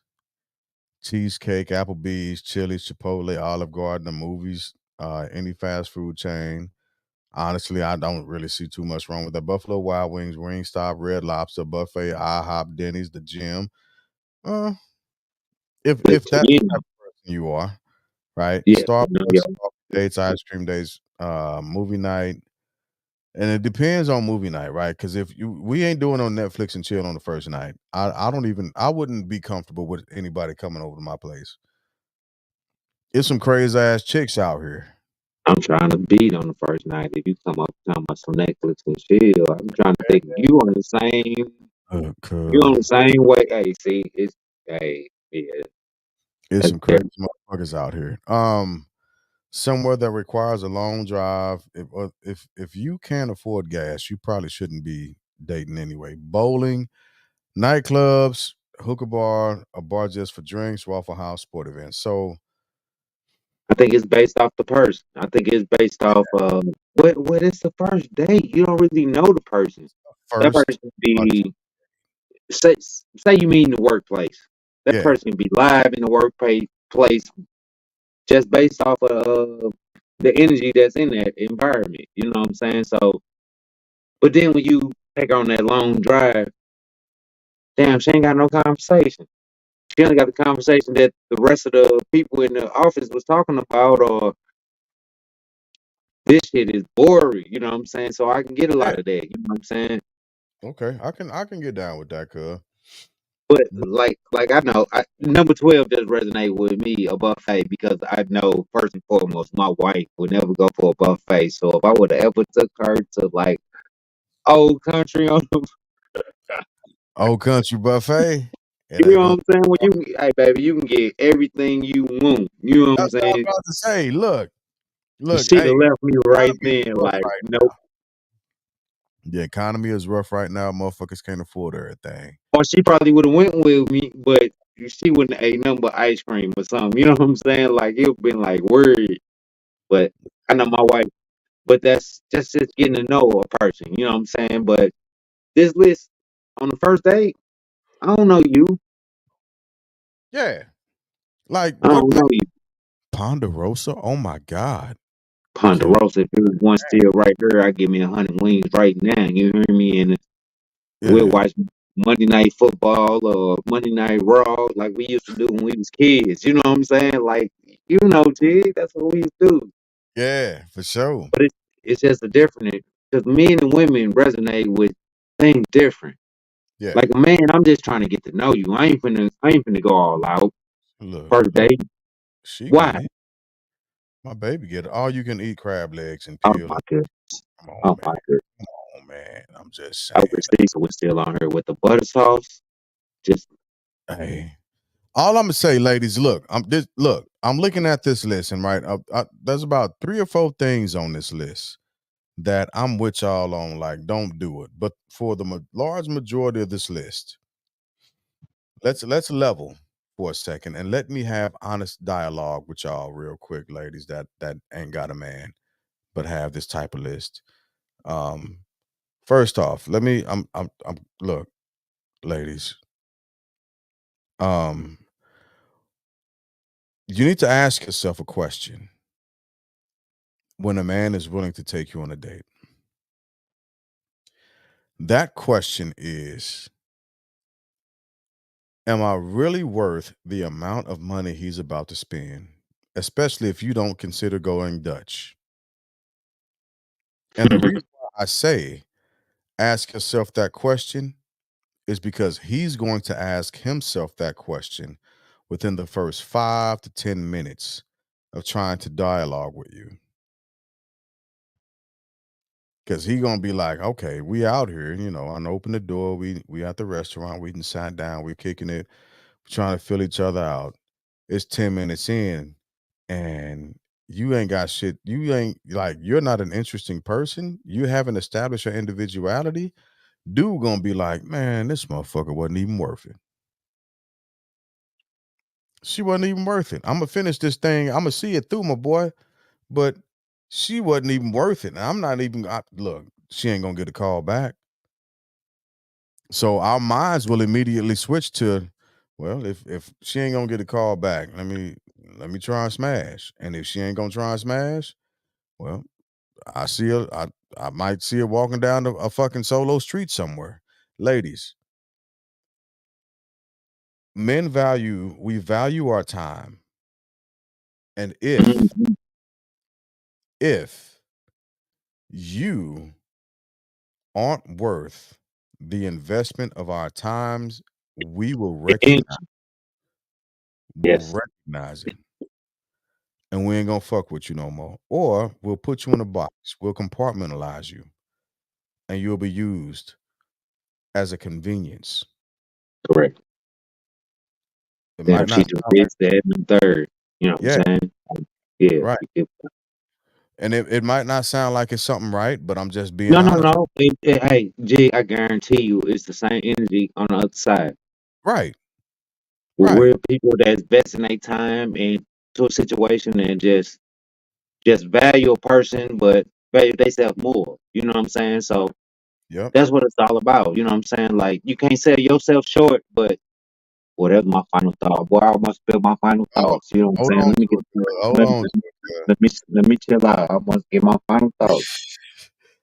cheesecake, Applebee's, Chili's, Chipotle, Olive Garden, the movies, any fast food chain. Honestly, I don't really see too much wrong with that. Buffalo Wild Wings, Wingstop, Red Lobster, Buffet, IHOP, Denny's, the gym. Uh, if But that's you the type know, of person you are, right? yeah, Starbucks, coffee dates, ice cream dates, movie night. And it depends on movie night, right? Because if we ain't doing on Netflix and chill on the first night, I wouldn't be comfortable with anybody coming over to my place. It's some crazy ass chicks out here. I'm trying to beat on the first night. If you come up talking about some Netflix and chill, I'm trying to think you on Cause the same way. Hey, see, yeah, it's that's some crazy different. motherfuckers out here. Somewhere that requires a long drive. If you can't afford gas, you probably shouldn't be dating anyway. Bowling, nightclubs, hookah bar, a bar just for drinks, Waffle House, sport events. So I think it's based off the person. I think it's based off what is the first date? You don't really know the person. That first, person uh, be say you meet in the workplace. That yeah, person can be live in the workplace place just based off of the energy that's in that environment. You know what I'm saying? So, but then when you take her on that long drive, damn, she ain't got no conversation. She only got the conversation that the rest of the people in the office was talking about, or this shit is boring. You know what I'm saying? So I can get a yeah. lot of that. You know what I'm saying? Okay, I can get down with that, cuz. But like I know, number 12 does resonate with me a buffet because I know first and foremost my wife would never go for a buffet. So if I would have ever took her to like old country on the, Old country buffet. It you ain't know gonna. what I'm saying? When hey baby, you can get everything you want. You know what I'm That's what I was saying? about to say. Look. She'd have Hey, left me right economy is then. rough Like right nope. now. The economy is rough right now. Motherfuckers can't afford everything. Or she probably would have went with me, but she wouldn't have ate nothing but ice cream or something. You know what I'm saying? Like it would been like word. But I know my wife. But that's just getting to know a person. You know what I'm saying? But this list on the first date, I don't know you. Yeah. Like I what don't man? know you. Ponderosa? Oh my God. Kill. Ponderosa, if it was one still right there, I'd give me 100 wings right now. You hear me? And we'll Yeah. watch Monday Night Football or Monday Night Raw like we used to do when we was kids. You know what I'm saying? Like, Jig, that's what we used to do. Yeah, for sure. But it's just a different, because men and women resonate with things different. Yeah. Like a man, I'm just trying to get to know you. I ain't finna go all out first Look, date. she Why? get it. My baby get it. All you can eat crab legs and Oh peel my and goodness. come on, Oh man. my goodness. Come on, man. I'm just I saying. wish Cecil was still on here with the butter sauce. Just Hey, all I'm gonna say, ladies, look, I'm looking at this list, and right, there's about 3 or 4 things on this list that I'm with y'all on. Like, don't do it. But for the large majority of this list, let's level for a second and let me have honest dialogue with y'all real quick, ladies. That ain't got a man, but have this type of list. Um, First off, let me. I'm look, ladies. Um, you need to ask yourself a question when a man is willing to take you on a date. That question is, am I really worth the amount of money he's about to spend? Especially if you don't consider going Dutch. And the reason why I say ask yourself that question is because he's going to ask himself that question within the first 5 to 10 minutes of trying to dialogue with you. Cause he gonna be like, okay, we out here, and open the door. We at the restaurant. We done sat down. We kicking it. We're trying to fill each other out. It's 10 minutes in, and you ain't got shit. You ain't like you're not an interesting person. You haven't established your individuality. Dude gonna be like, man, this motherfucker wasn't even worth it. She wasn't even worth it. I'm gonna finish this thing. I'm gonna see it through, my boy. But she wasn't even worth it. And I'm not even. Look, she ain't gonna get a call back. So our minds will immediately switch to, well, if she ain't gonna get a call back, let me try and smash. And if she ain't gonna try and smash, well, I see her. I might see her walking down a fucking solo street somewhere. Ladies, we value our time. And if you aren't worth the investment of our times, we will recognize will yes, recognize it. And we ain't gonna fuck with you no more. Or we'll put you in a box. We'll compartmentalize you, and you'll be used as a convenience. correct. It Damn, might she not do sound like, this, that, and the third. You know what yeah, I'm saying? Yeah. right. And it might not sound like it's something right, but I'm just being No, no, honest. no. Hey, G, I guarantee you, it's the same energy on the other side. Right, right. We're people that's investing their time into a situation and just value a person, but value themselves more. You know what I'm saying? So Yep. that's what it's all about. You know what I'm saying? Like you can't sell yourself short, but whatever my final thought. Boy, I must spill my final Hold on. thoughts. You know what I'm Hold saying? on Let me to get it, girl. Hold let, on let, to it, girl. let me chill out. I must get my final thoughts.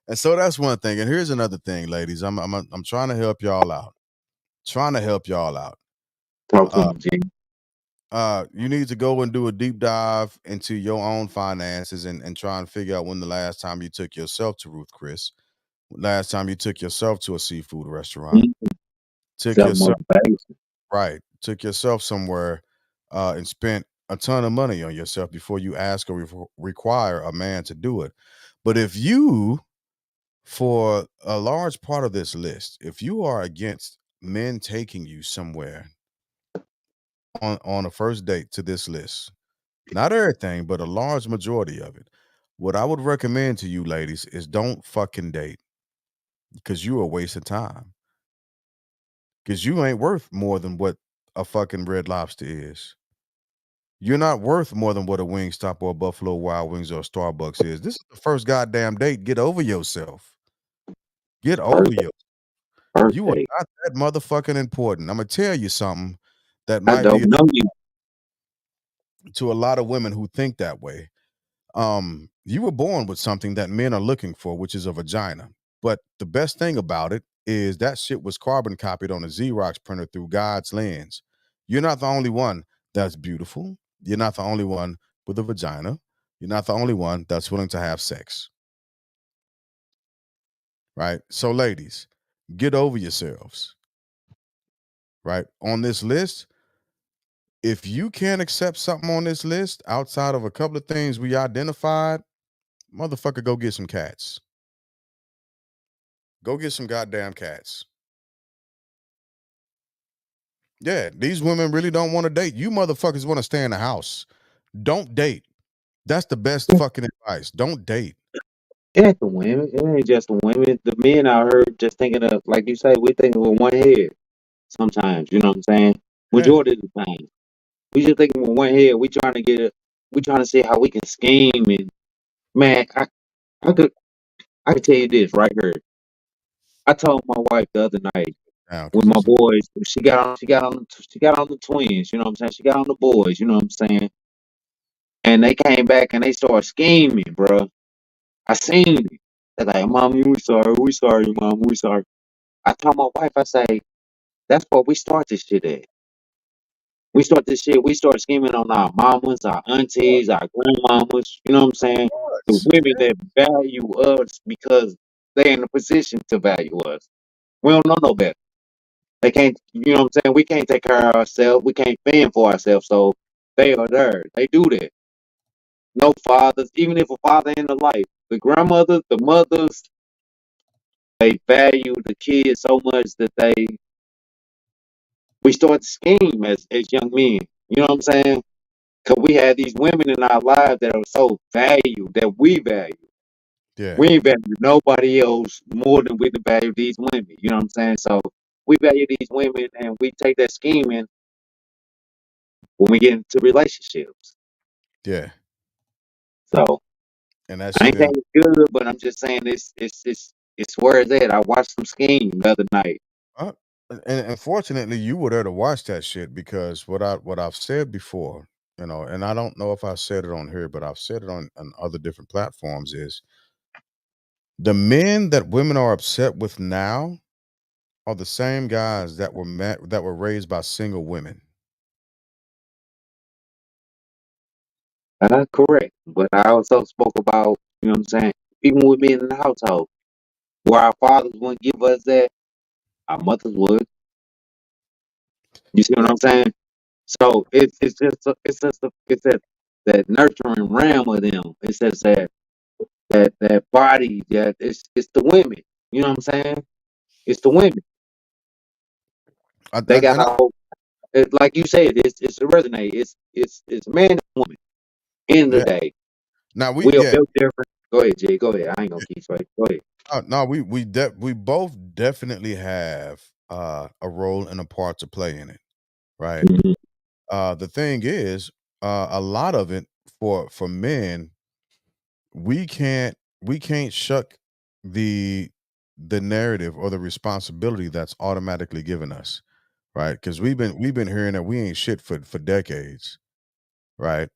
And so that's one thing. And here's another thing, ladies. I'm trying to help y'all out. Trying to help y'all out. Talk to Uh me, G. you need to go and do a deep dive into your own finances and try and figure out when the last time you took yourself to Ruth Chris, last time you took yourself to a seafood restaurant, took Self yourself motivation. right, took yourself somewhere and spent a ton of money on yourself before you ask or require a man to do it. But if you, for a large part of this list, if you are against men taking you somewhere on a first date to this list, not everything, but a large majority of it. What I would recommend to you ladies is don't fucking date because you are wasting time. Because you ain't worth more than what a fucking Red Lobster is. You're not worth more than what a Wingstop or a Buffalo Wild Wings or a Starbucks is. This is the first goddamn date. Get over yourself. Get over First, you. first You are date. not that motherfucking important. I'm gonna tell you something that I might don't be know you. to a lot of women who think that way. You were born with something that men are looking for, which is a vagina. But the best thing about it is that shit was carbon copied on a Xerox printer through God's lens. You're not the only one that's beautiful. You're not the only one with a vagina. You're not the only one that's willing to have sex. Right? So, ladies, get over yourselves. Right? On this list, if you can't accept something on this list outside of a couple of things we identified, motherfucker, go get some cats. Go get some goddamn cats. Yeah, these women really don't want to date. You motherfuckers want to stay in the house. Don't date. That's the best fucking advice. Don't date. It ain't the women. It ain't just the women. The men out here just thinking of, like you say, we thinking with one head sometimes. You know what I'm saying? Yeah. Majority of the time, we just thinking with one head. We trying to get it. We trying to see how we can scheme. And man, I could I could tell you this right here. I told my wife the other night Now, with because my it's boys. She got on the twins. You know what I'm saying? She got on the boys. You know what I'm saying? And they came back and they started scheming, bro. I seen it. They're like, "Mom, we sorry, Mom, we sorry." I told my wife, I say, that's what we start this shit at. We start this shit. We start scheming on our mamas, our aunties, our grandmamas. You know what I'm saying? The starts. women that value us because they in a position to value us. We don't know no better. They can't. You know what I'm saying? We can't take care of ourselves. We can't fend for ourselves. So they are there. They do that. No fathers, even if a father in the life, the grandmothers, the mothers, they value the kids so much that we start to scheme as young men. You know what I'm saying? Because we have these women in our lives that are so valued that we value. Yeah. We ain't value nobody else more than we value these women. You know what I'm saying? So we value these women and we take that scheming when we get into relationships. Yeah. So And that I shit ain't is saying it's good, but I'm just saying it's where it's at. I watched some scheme the other night. uh, and unfortunately you were there to watch that shit because what I've said before, and I don't know if I said it on here, but I've said it on other different platforms is the men that women are upset with now are the same guys that were raised by single women. Correct. But I also spoke about, you know what I'm saying, even with being in the household, where our fathers wouldn't give us that, our mothers would. You see what Yeah. I'm saying? So it's that nurturing realm of them. It's just that body that it's the women. You know what I'm saying? It's the women. They got And a whole like you said, it's a resonate. It's man and woman. End of yeah. the day. Now we We are yeah. built different. Go ahead, Jay. Go ahead. I ain't gonna keep straight. Go ahead. No, we both definitely have a role and a part to play in it, right? Mhm. The thing is, a lot of it for men, we can't shuck the the narrative or the responsibility that's automatically given us, right? Because we've been hearing that we ain't shit for decades, right?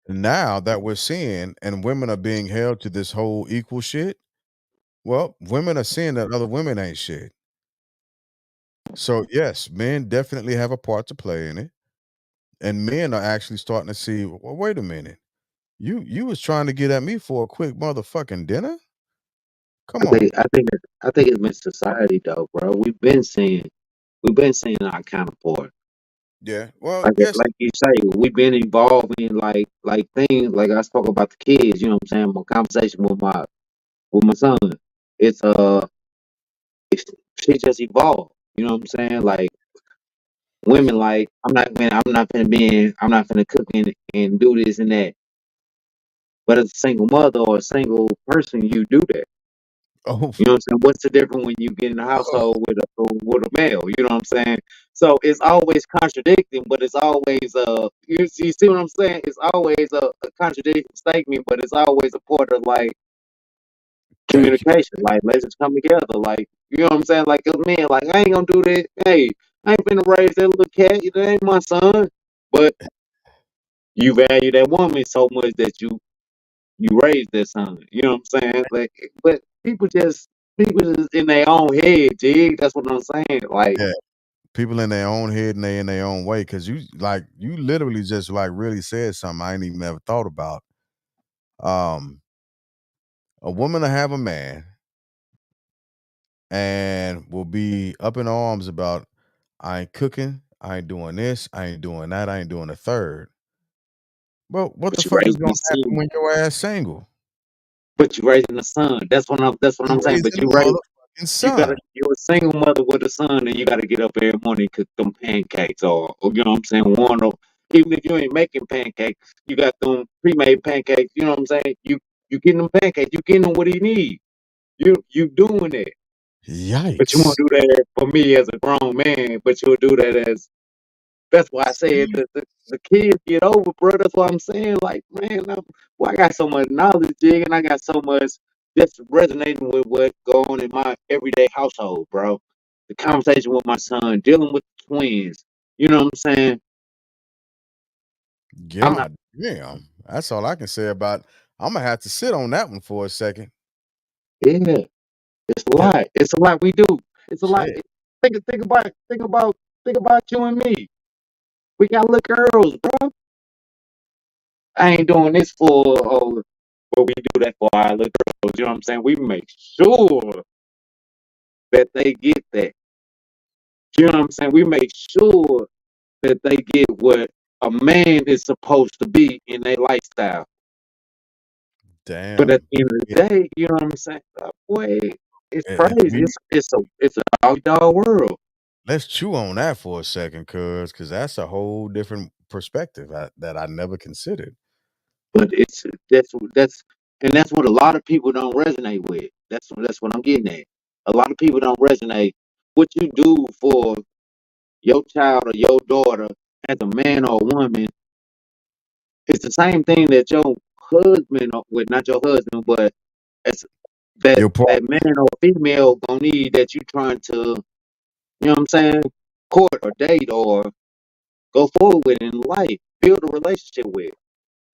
Now that we're seeing and women are being held to this whole equal shit, well, women are seeing that other women ain't shit. So yes, men definitely have a part to play in it, and men are actually starting to see. Well, wait a minute, you was trying to get at me for a quick motherfucking dinner? I Come on. think I think I think it's been society though, bro. We've been seeing our counterpart. Yeah. Well, Like yes. like you say, we've been evolving like things like I spoke about the kids, you know what I'm saying? My conversation with my son. It's it's she just evolved. You know what I'm saying? Like women like I'm not gonna cook and do this and that. But as a single mother or a single person, you do that. Oh, You know what I'm saying? What's the difference when you get in the household with a male? You know what I'm saying? So it's always contradicting, but it's always you see what I'm saying? It's always a contradicting statement, but it's always a part of like thank you. communication. Like let's just come together. Like you know what I'm saying? Like as men, like I ain't gonna do that. Hey, I ain't finna raise that little cat. That ain't my son. But you value that woman so much that you raise that son. You know what I'm saying? Like, but people just in their own head, jig. That's what I'm saying. Like, Yeah. People in their own head and they in their own way. Cause you literally just like really said something I ain't even ever thought about. Um, a woman to have a man and will be up in arms about I ain't cooking, I ain't doing this, I ain't doing that, I ain't doing a third. Well, what the but you fuck is raising gonna a happen son. when your ass single? But you raising a son. That's what I'm You saying. But raising you a raise mother. son. You're a single mother with a son, and you gotta get up every morning and cook them pancakes, or you know what I'm saying, one or even if you ain't making pancakes, you got them pre-made pancakes. You know what I'm saying? You getting them pancakes, you getting them what he need. You doing it, but you won't Yikes. do that for me as a grown man. But you'll do that as that's why I said See? the kids get over, bro. That's what I'm saying. Like, man, boy, I got so much knowledge, Jig, and I got so much just resonating with what go on in my everyday household, bro. The conversation with my son, dealing with the twins. You know what I'm saying? I'm not. God damn. That's all I can say about. I'm gonna have to sit on that one for a second. Yeah, it's a 'Cause lot. It's a lot we do. It's a lot. shit. Think about you and me. We got little girls, bro. I ain't doing this for but we do that for our little girls. You know what I'm saying? We make sure that they get that. You know what I'm saying? We make sure that they get what a man is supposed to be in their lifestyle. But at Damn. the end of Yeah. the day, you know what I'm saying? Boy, it's And crazy. we It's a dog world. let's chew on that for a second, cause that's a whole different perspective that I never considered. But it's that's what a lot of people don't resonate with. That's what I'm getting at. A lot of people don't resonate. What you do for your child or your daughter as a man or a woman, it's the same thing that your husband or well, not your husband, but as Your part. that man or female gonna need that you trying to, you know what I'm saying, court or date or go forward with in life, build a relationship with.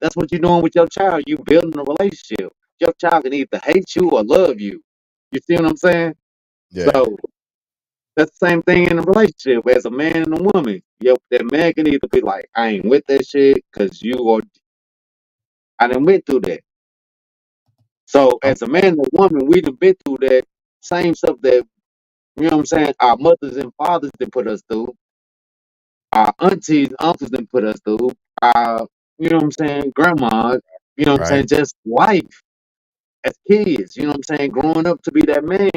That's what you're doing with your child. You building a relationship. Your child can either hate you or love you. You see what I'm saying? Yeah. So that's the same thing in a relationship as a man and a woman. That man can either be like, I ain't with that shit because you or I done went through that. So I'm as a man and a woman, we done been through that same stuff that you know what I'm saying. Our mothers and fathers didn't put us through. Our aunties, uncles didn't put us through. Our you know what I'm saying, grandma. You know what I'm right. saying, just life as kids. You know what I'm saying, growing up to be that man.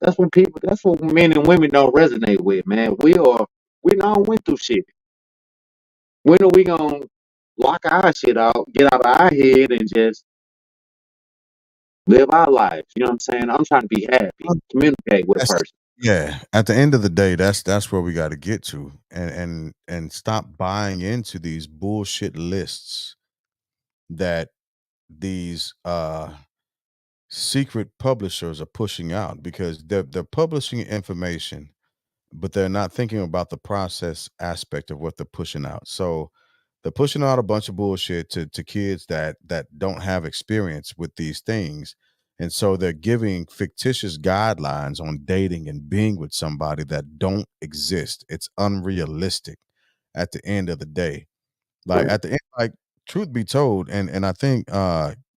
That's what men and women don't resonate with, man. We all went through shit. When are we gonna lock our shit out, get out of our head, and just live our lives? You know what I'm saying? I'm trying to be happy, communicate with a That's person. yeah. At the end of the day, that's where we got to get to, and stop buying into these bullshit lists that these secret publishers are pushing out because they're publishing information, but they're not thinking about the process aspect of what they're pushing out. So they're pushing out a bunch of bullshit to kids that don't have experience with these things. And so they're giving fictitious guidelines on dating and being with somebody that don't exist. It's unrealistic at the end of the day. Like Right. at the end, like truth be told, and I think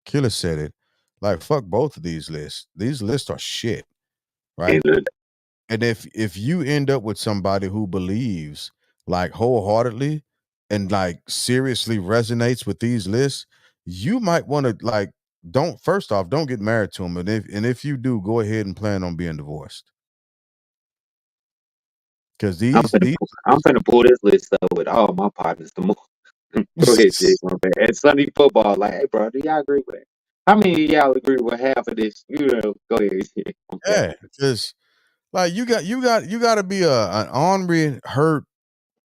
Killer said it, like fuck both of these lists. These lists are shit, right? And And if you end up with somebody who believes like wholeheartedly and like seriously resonates with these lists, you might want to like don't first off don't get married to them, and if you do, go ahead and plan on being divorced because these I'm finna pull this list up with all my partners. The more, go ahead, Jig. My bad. And Sunday football, like, hey, bro, do y'all agree with that? How many of y'all agree with half of this? You know, go ahead, Jig. My bad. yeah, because like you got to be an ornery, hurt,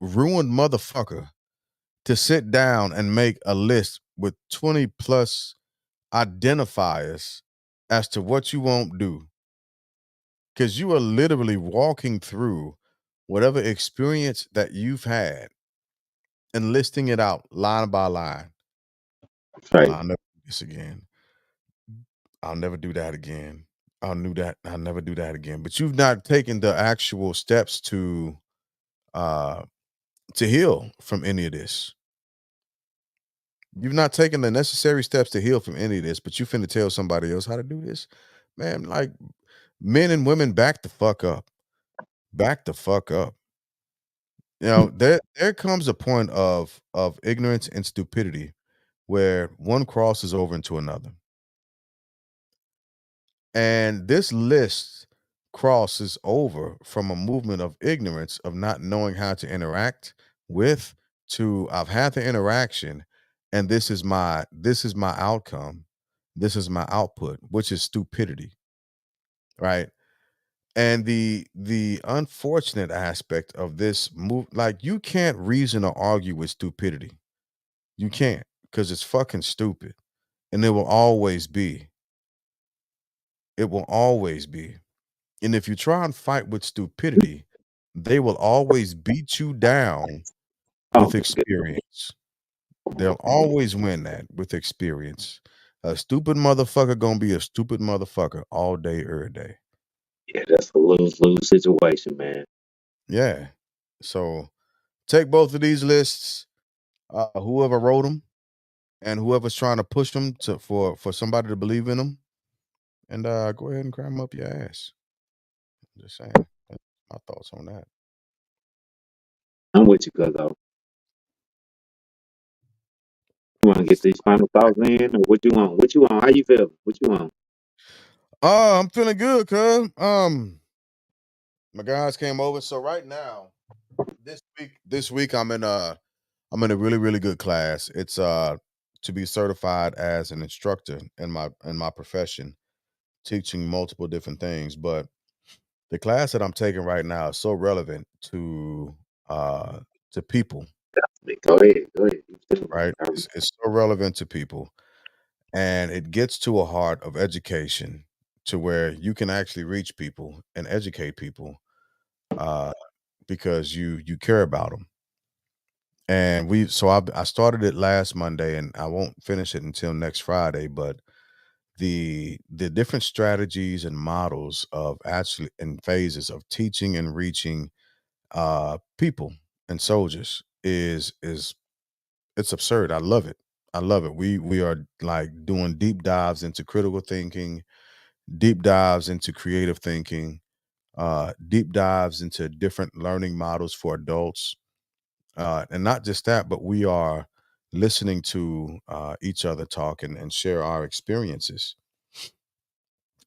ruined motherfucker to sit down and make a list with 20 plus identifiers as to what you won't do because you are literally walking through whatever experience that you've had and listing it out line by line. That's right. I'll never do this again. I'll never do that again. I'll never do that again. But you've not taken the actual steps uh to heal from any of this. You've not taken the necessary steps to heal from any of this, but you finna tell somebody else how to do this. Man, like men and women back the fuck up. Back the fuck up. There comes a point of ignorance and stupidity where one crosses over into another. And this list crosses over from a movement of ignorance of not knowing how to interact with to I've had the interaction and this is my outcome. This is my output, which is stupidity, right? And the unfortunate aspect of this move, like you can't reason or argue with stupidity. You can't because it's fucking stupid. And it will always be. It will always be. And if you try and fight with stupidity, they will always beat you down Oh, with experience. They'll always win that with experience. A stupid motherfucker gonna be a stupid motherfucker all day, every day. yeah, that's a lose-lose situation, man. Yeah. So take both of these lists, whoever wrote them and whoever's trying to push them to for somebody to believe in them, and go ahead and cram up your ass. Just saying. That's my thoughts on that. I'm with you, cuz though. You want to get these final thoughts in, or what you want? What you want? How you feel? What you want? I'm feeling good, cuz. My guys came over. So right now, this week I'm in a really, really good class. It's to be certified as an instructor in my profession, teaching multiple different things. But the class that I'm taking right now is so relevant uh to people, Go ahead, go ahead. You feel me? right? It's so relevant to people, and it gets to a heart of education to where you can actually reach people and educate people uh because you care about them. And I started it last Monday and I won't finish it until next Friday, but the different strategies and models of actually and phases of teaching and reaching people and soldiers is it's absurd. I love it. I love it. We are like doing deep dives into critical thinking, deep dives into creative thinking, deep dives into different learning models for adults. And not just that, but we are listening to each other talk and share our experiences.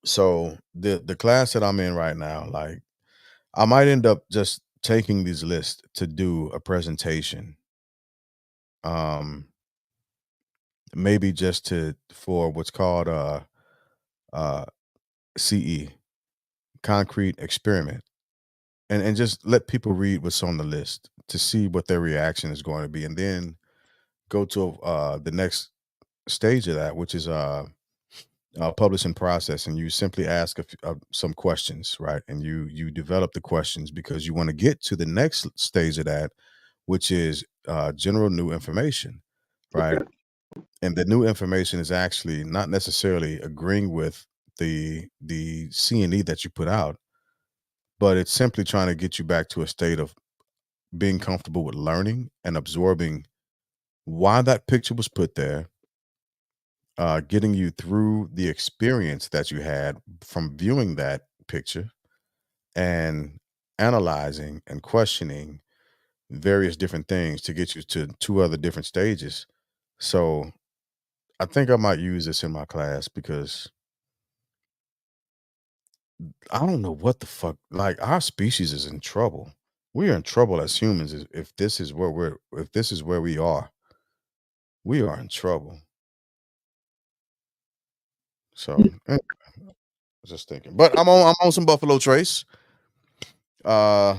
So the class that I'm in right now, like I might end up just taking these lists to do a presentation. Um, maybe just to for what's called uh CE, concrete experiment. And just let people read what's on the list to see what their reaction is going to be, and then go to the next stage of that, which is publishing process, and you simply ask some questions, right? And you develop the questions because you want to get to the next stage of that, which is general new information, right? Okay. And the new information is actually not necessarily agreeing with the C&E that you put out, but it's simply trying to get you back to a state of being comfortable with learning and absorbing why that picture was put there, getting you through the experience that you had from viewing that picture and analyzing and questioning various different things to get you to two other different stages. So I think I might use this in my class because I don't know what the fuck. Like our species is in trouble. We are in trouble as humans if this is where we are. We are in trouble. So I was just thinking. But I'm on some Buffalo Trace. Uh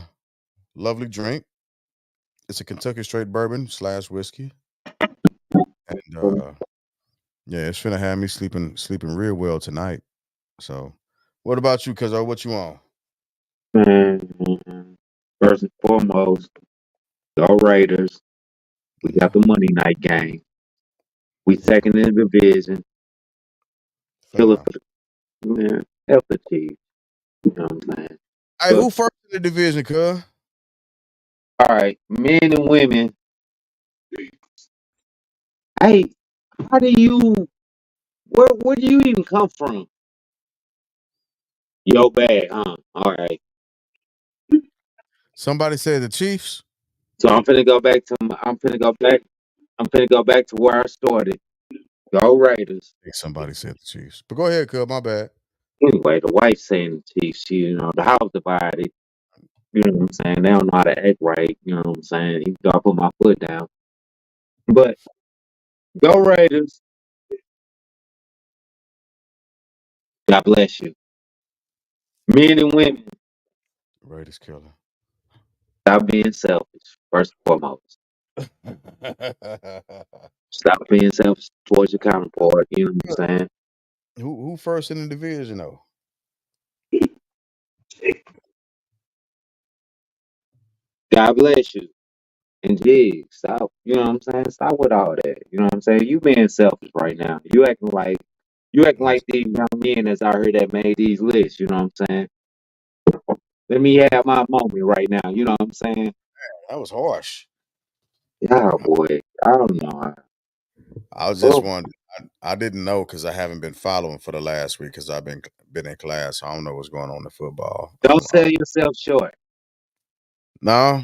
Lovely drink. It's a Kentucky straight bourbon slash whiskey. And yeah, it's finna have me sleeping real well tonight. So what about you, cuz what you on? Man, first and foremost, go Raiders. We Yeah, got the Monday night game. We yeah. second in the division. Feel Kill it her. for the man. Help the Chiefs. You know what I'm saying? Hey, But who first in the division, cuz? all right, men and women. Hey, how do you? Where do you even come from? Yo, bad, huh? All right. Somebody said the Chiefs. So I'm finna go back to. I'm finna go back. I'm finna go back to where I started. Go Raiders. I think somebody said the Chiefs. But go ahead, cuz, my bad. Anyway, the wife saying the Chiefs, the house divided. You know what I'm saying? They don't know how to act right. You know what I'm saying? Even though I put my foot down. But go Raiders. God bless you. Men and women, Raiders killer. stop being selfish, first and foremost. Stop being selfish towards your counterpart. You know what I'm saying? Who first in the division though? God bless you. And Jig, stop. You know what I'm saying? Stop with all that. You know what I'm saying? You being selfish right now. You acting like these young men that's out here that made these lists. You know what I'm saying? Let me have my moment right now. You know what I'm saying? That was harsh. Yeah, boy. I don't know. I was just Oh, wondering. I didn't know because I haven't been following for the last week because I've been in class. So I don't know what's going on in football. don't sell yourself short. No.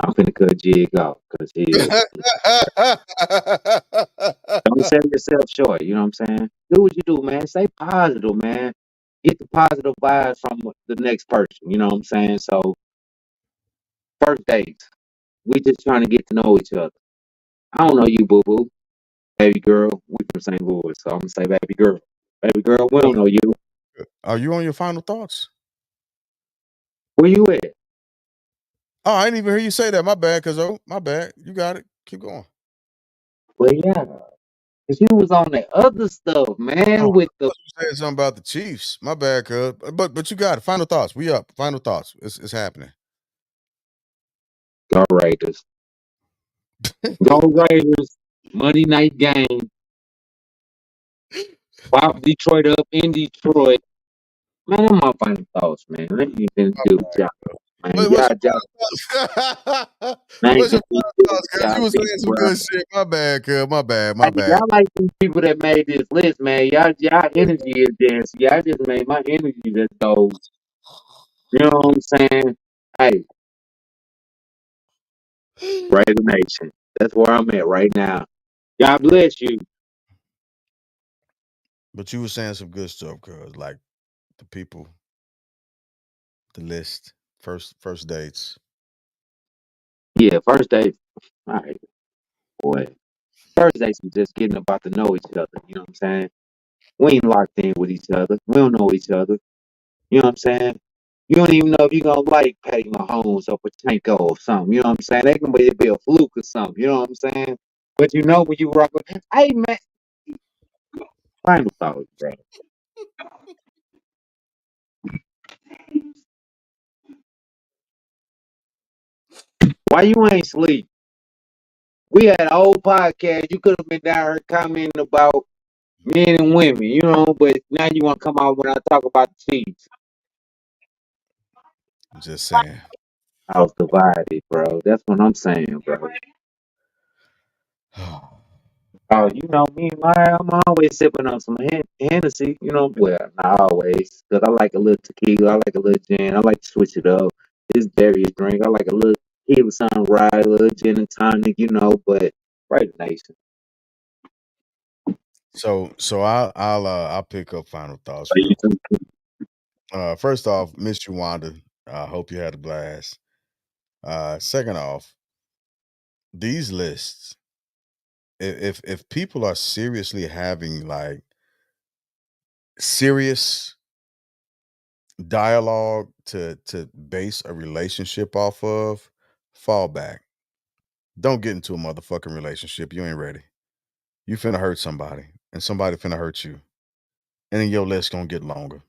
I'm finna cut Jig off because he is. Don't sell yourself short. You know what I'm saying? Do what you do, man. Stay positive, man. Get the positive vibes from the next person. You know what I'm saying? So, first dates. We just trying to get to know each other. I don't know you, boo boo. Baby girl, we from St. Louis, so I'm gonna say baby girl. Baby girl, we don't know you. Are you on your final thoughts? Where you at? Oh, I didn't even hear you say that. My bad, my bad. You got it. Keep going. Well, yeah, cause you was on the other stuff, Oh, man. I With the thought you said something about the Chiefs. My bad, cuz. But you got it. Final thoughts. We up. Final thoughts. It's happening. Go Raiders, go Raiders. Monday night game. Pop Detroit up in Detroit. Man, I'm my final thoughts, man. I ain't even My do with bad. y'all, man. What's Y'all, your final thoughts? I ain't What's your gonna final do thoughts, with cuz? y'all You was people, saying some bro. good shit. My bad, cuz. My bad. Hey, My bad. y'all like these people that made this list, man. Y'all energy is just, y'all just made my energy just go. You know what I'm saying? Hey, Raider Nation. That's where I'm at right now. God bless you. But you were saying some good stuff, cuz. Like the people, the list, first dates. Yeah, first day. All right, boy. First days we just getting about to know each other. You know what I'm saying? We ain't locked in with each other. We don't know each other. You know what I'm saying? You don't even know if you're gonna like Patty Mahomes or Pacheco or something. You know what I'm saying? They can be a fluke or something. You know what I'm saying? But you know when you rock with, hey man, final thoughts, bro. Why you ain't sleep? We had a whole podcast. You could have been down here commenting about men and women, but now you want to come out when I talk about the Chiefs. Just saying. I was divided, bro. That's what I'm saying, bro. Oh, you know me, man. I'm always sipping on some Hennessy. Well, not always, because I like a little tequila. I like a little gin. I like to switch it up. This various drink. I like a little tequila sunrise, a little gin and tonic. But right, nation. So I'll pick up final thoughts Are you real quick. too? First off, Miss you, Wanda. I hope you had a blast. Second off, these lists, if people are seriously having like serious dialogue to base a relationship off of, fall back. Don't get into a motherfucking relationship. You ain't ready. You finna hurt somebody, and somebody finna hurt you, and then your list gonna get longer.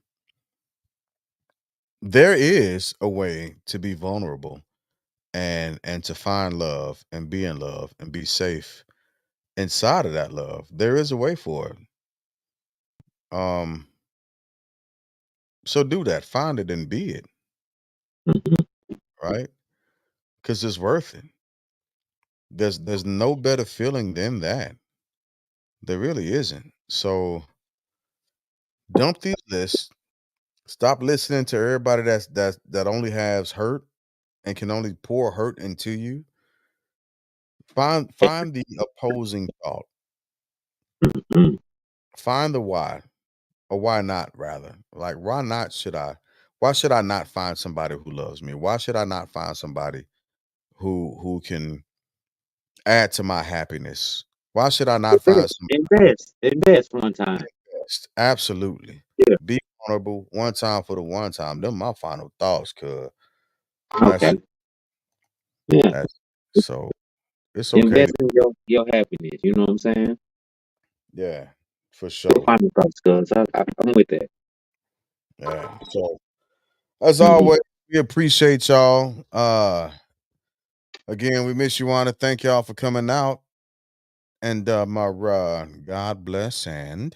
There is a way to be vulnerable and to find love and be in love and be safe inside of that love. There is a way for it. Um, so do that. Find it and be it, Mhm. right? Because it's worth it. There's no better feeling than that. There really isn't. So dump these lists. Stop listening to everybody that only has hurt and can only pour hurt into you. Find the opposing thought. Mhm. Find the why. or why not rather? Like, why should I not find somebody who loves me? Why should I not find somebody who can add to my happiness? Why should I not find Invest one time. best. Absolutely. Yeah. Be vulnerable one time for the one time. Them my final thoughts, cuz that's Okay. Yeah. that's so it's okay. Invest in your happiness. You know what I'm saying? Yeah, for Your sure. final thoughts, cuz I'm with that. Yeah. So as Mhm. always, we appreciate y'all. Again, we miss you on it. Thank y'all for coming out. And my God bless and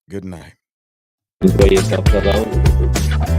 good night. Enjoy yourself, cuz.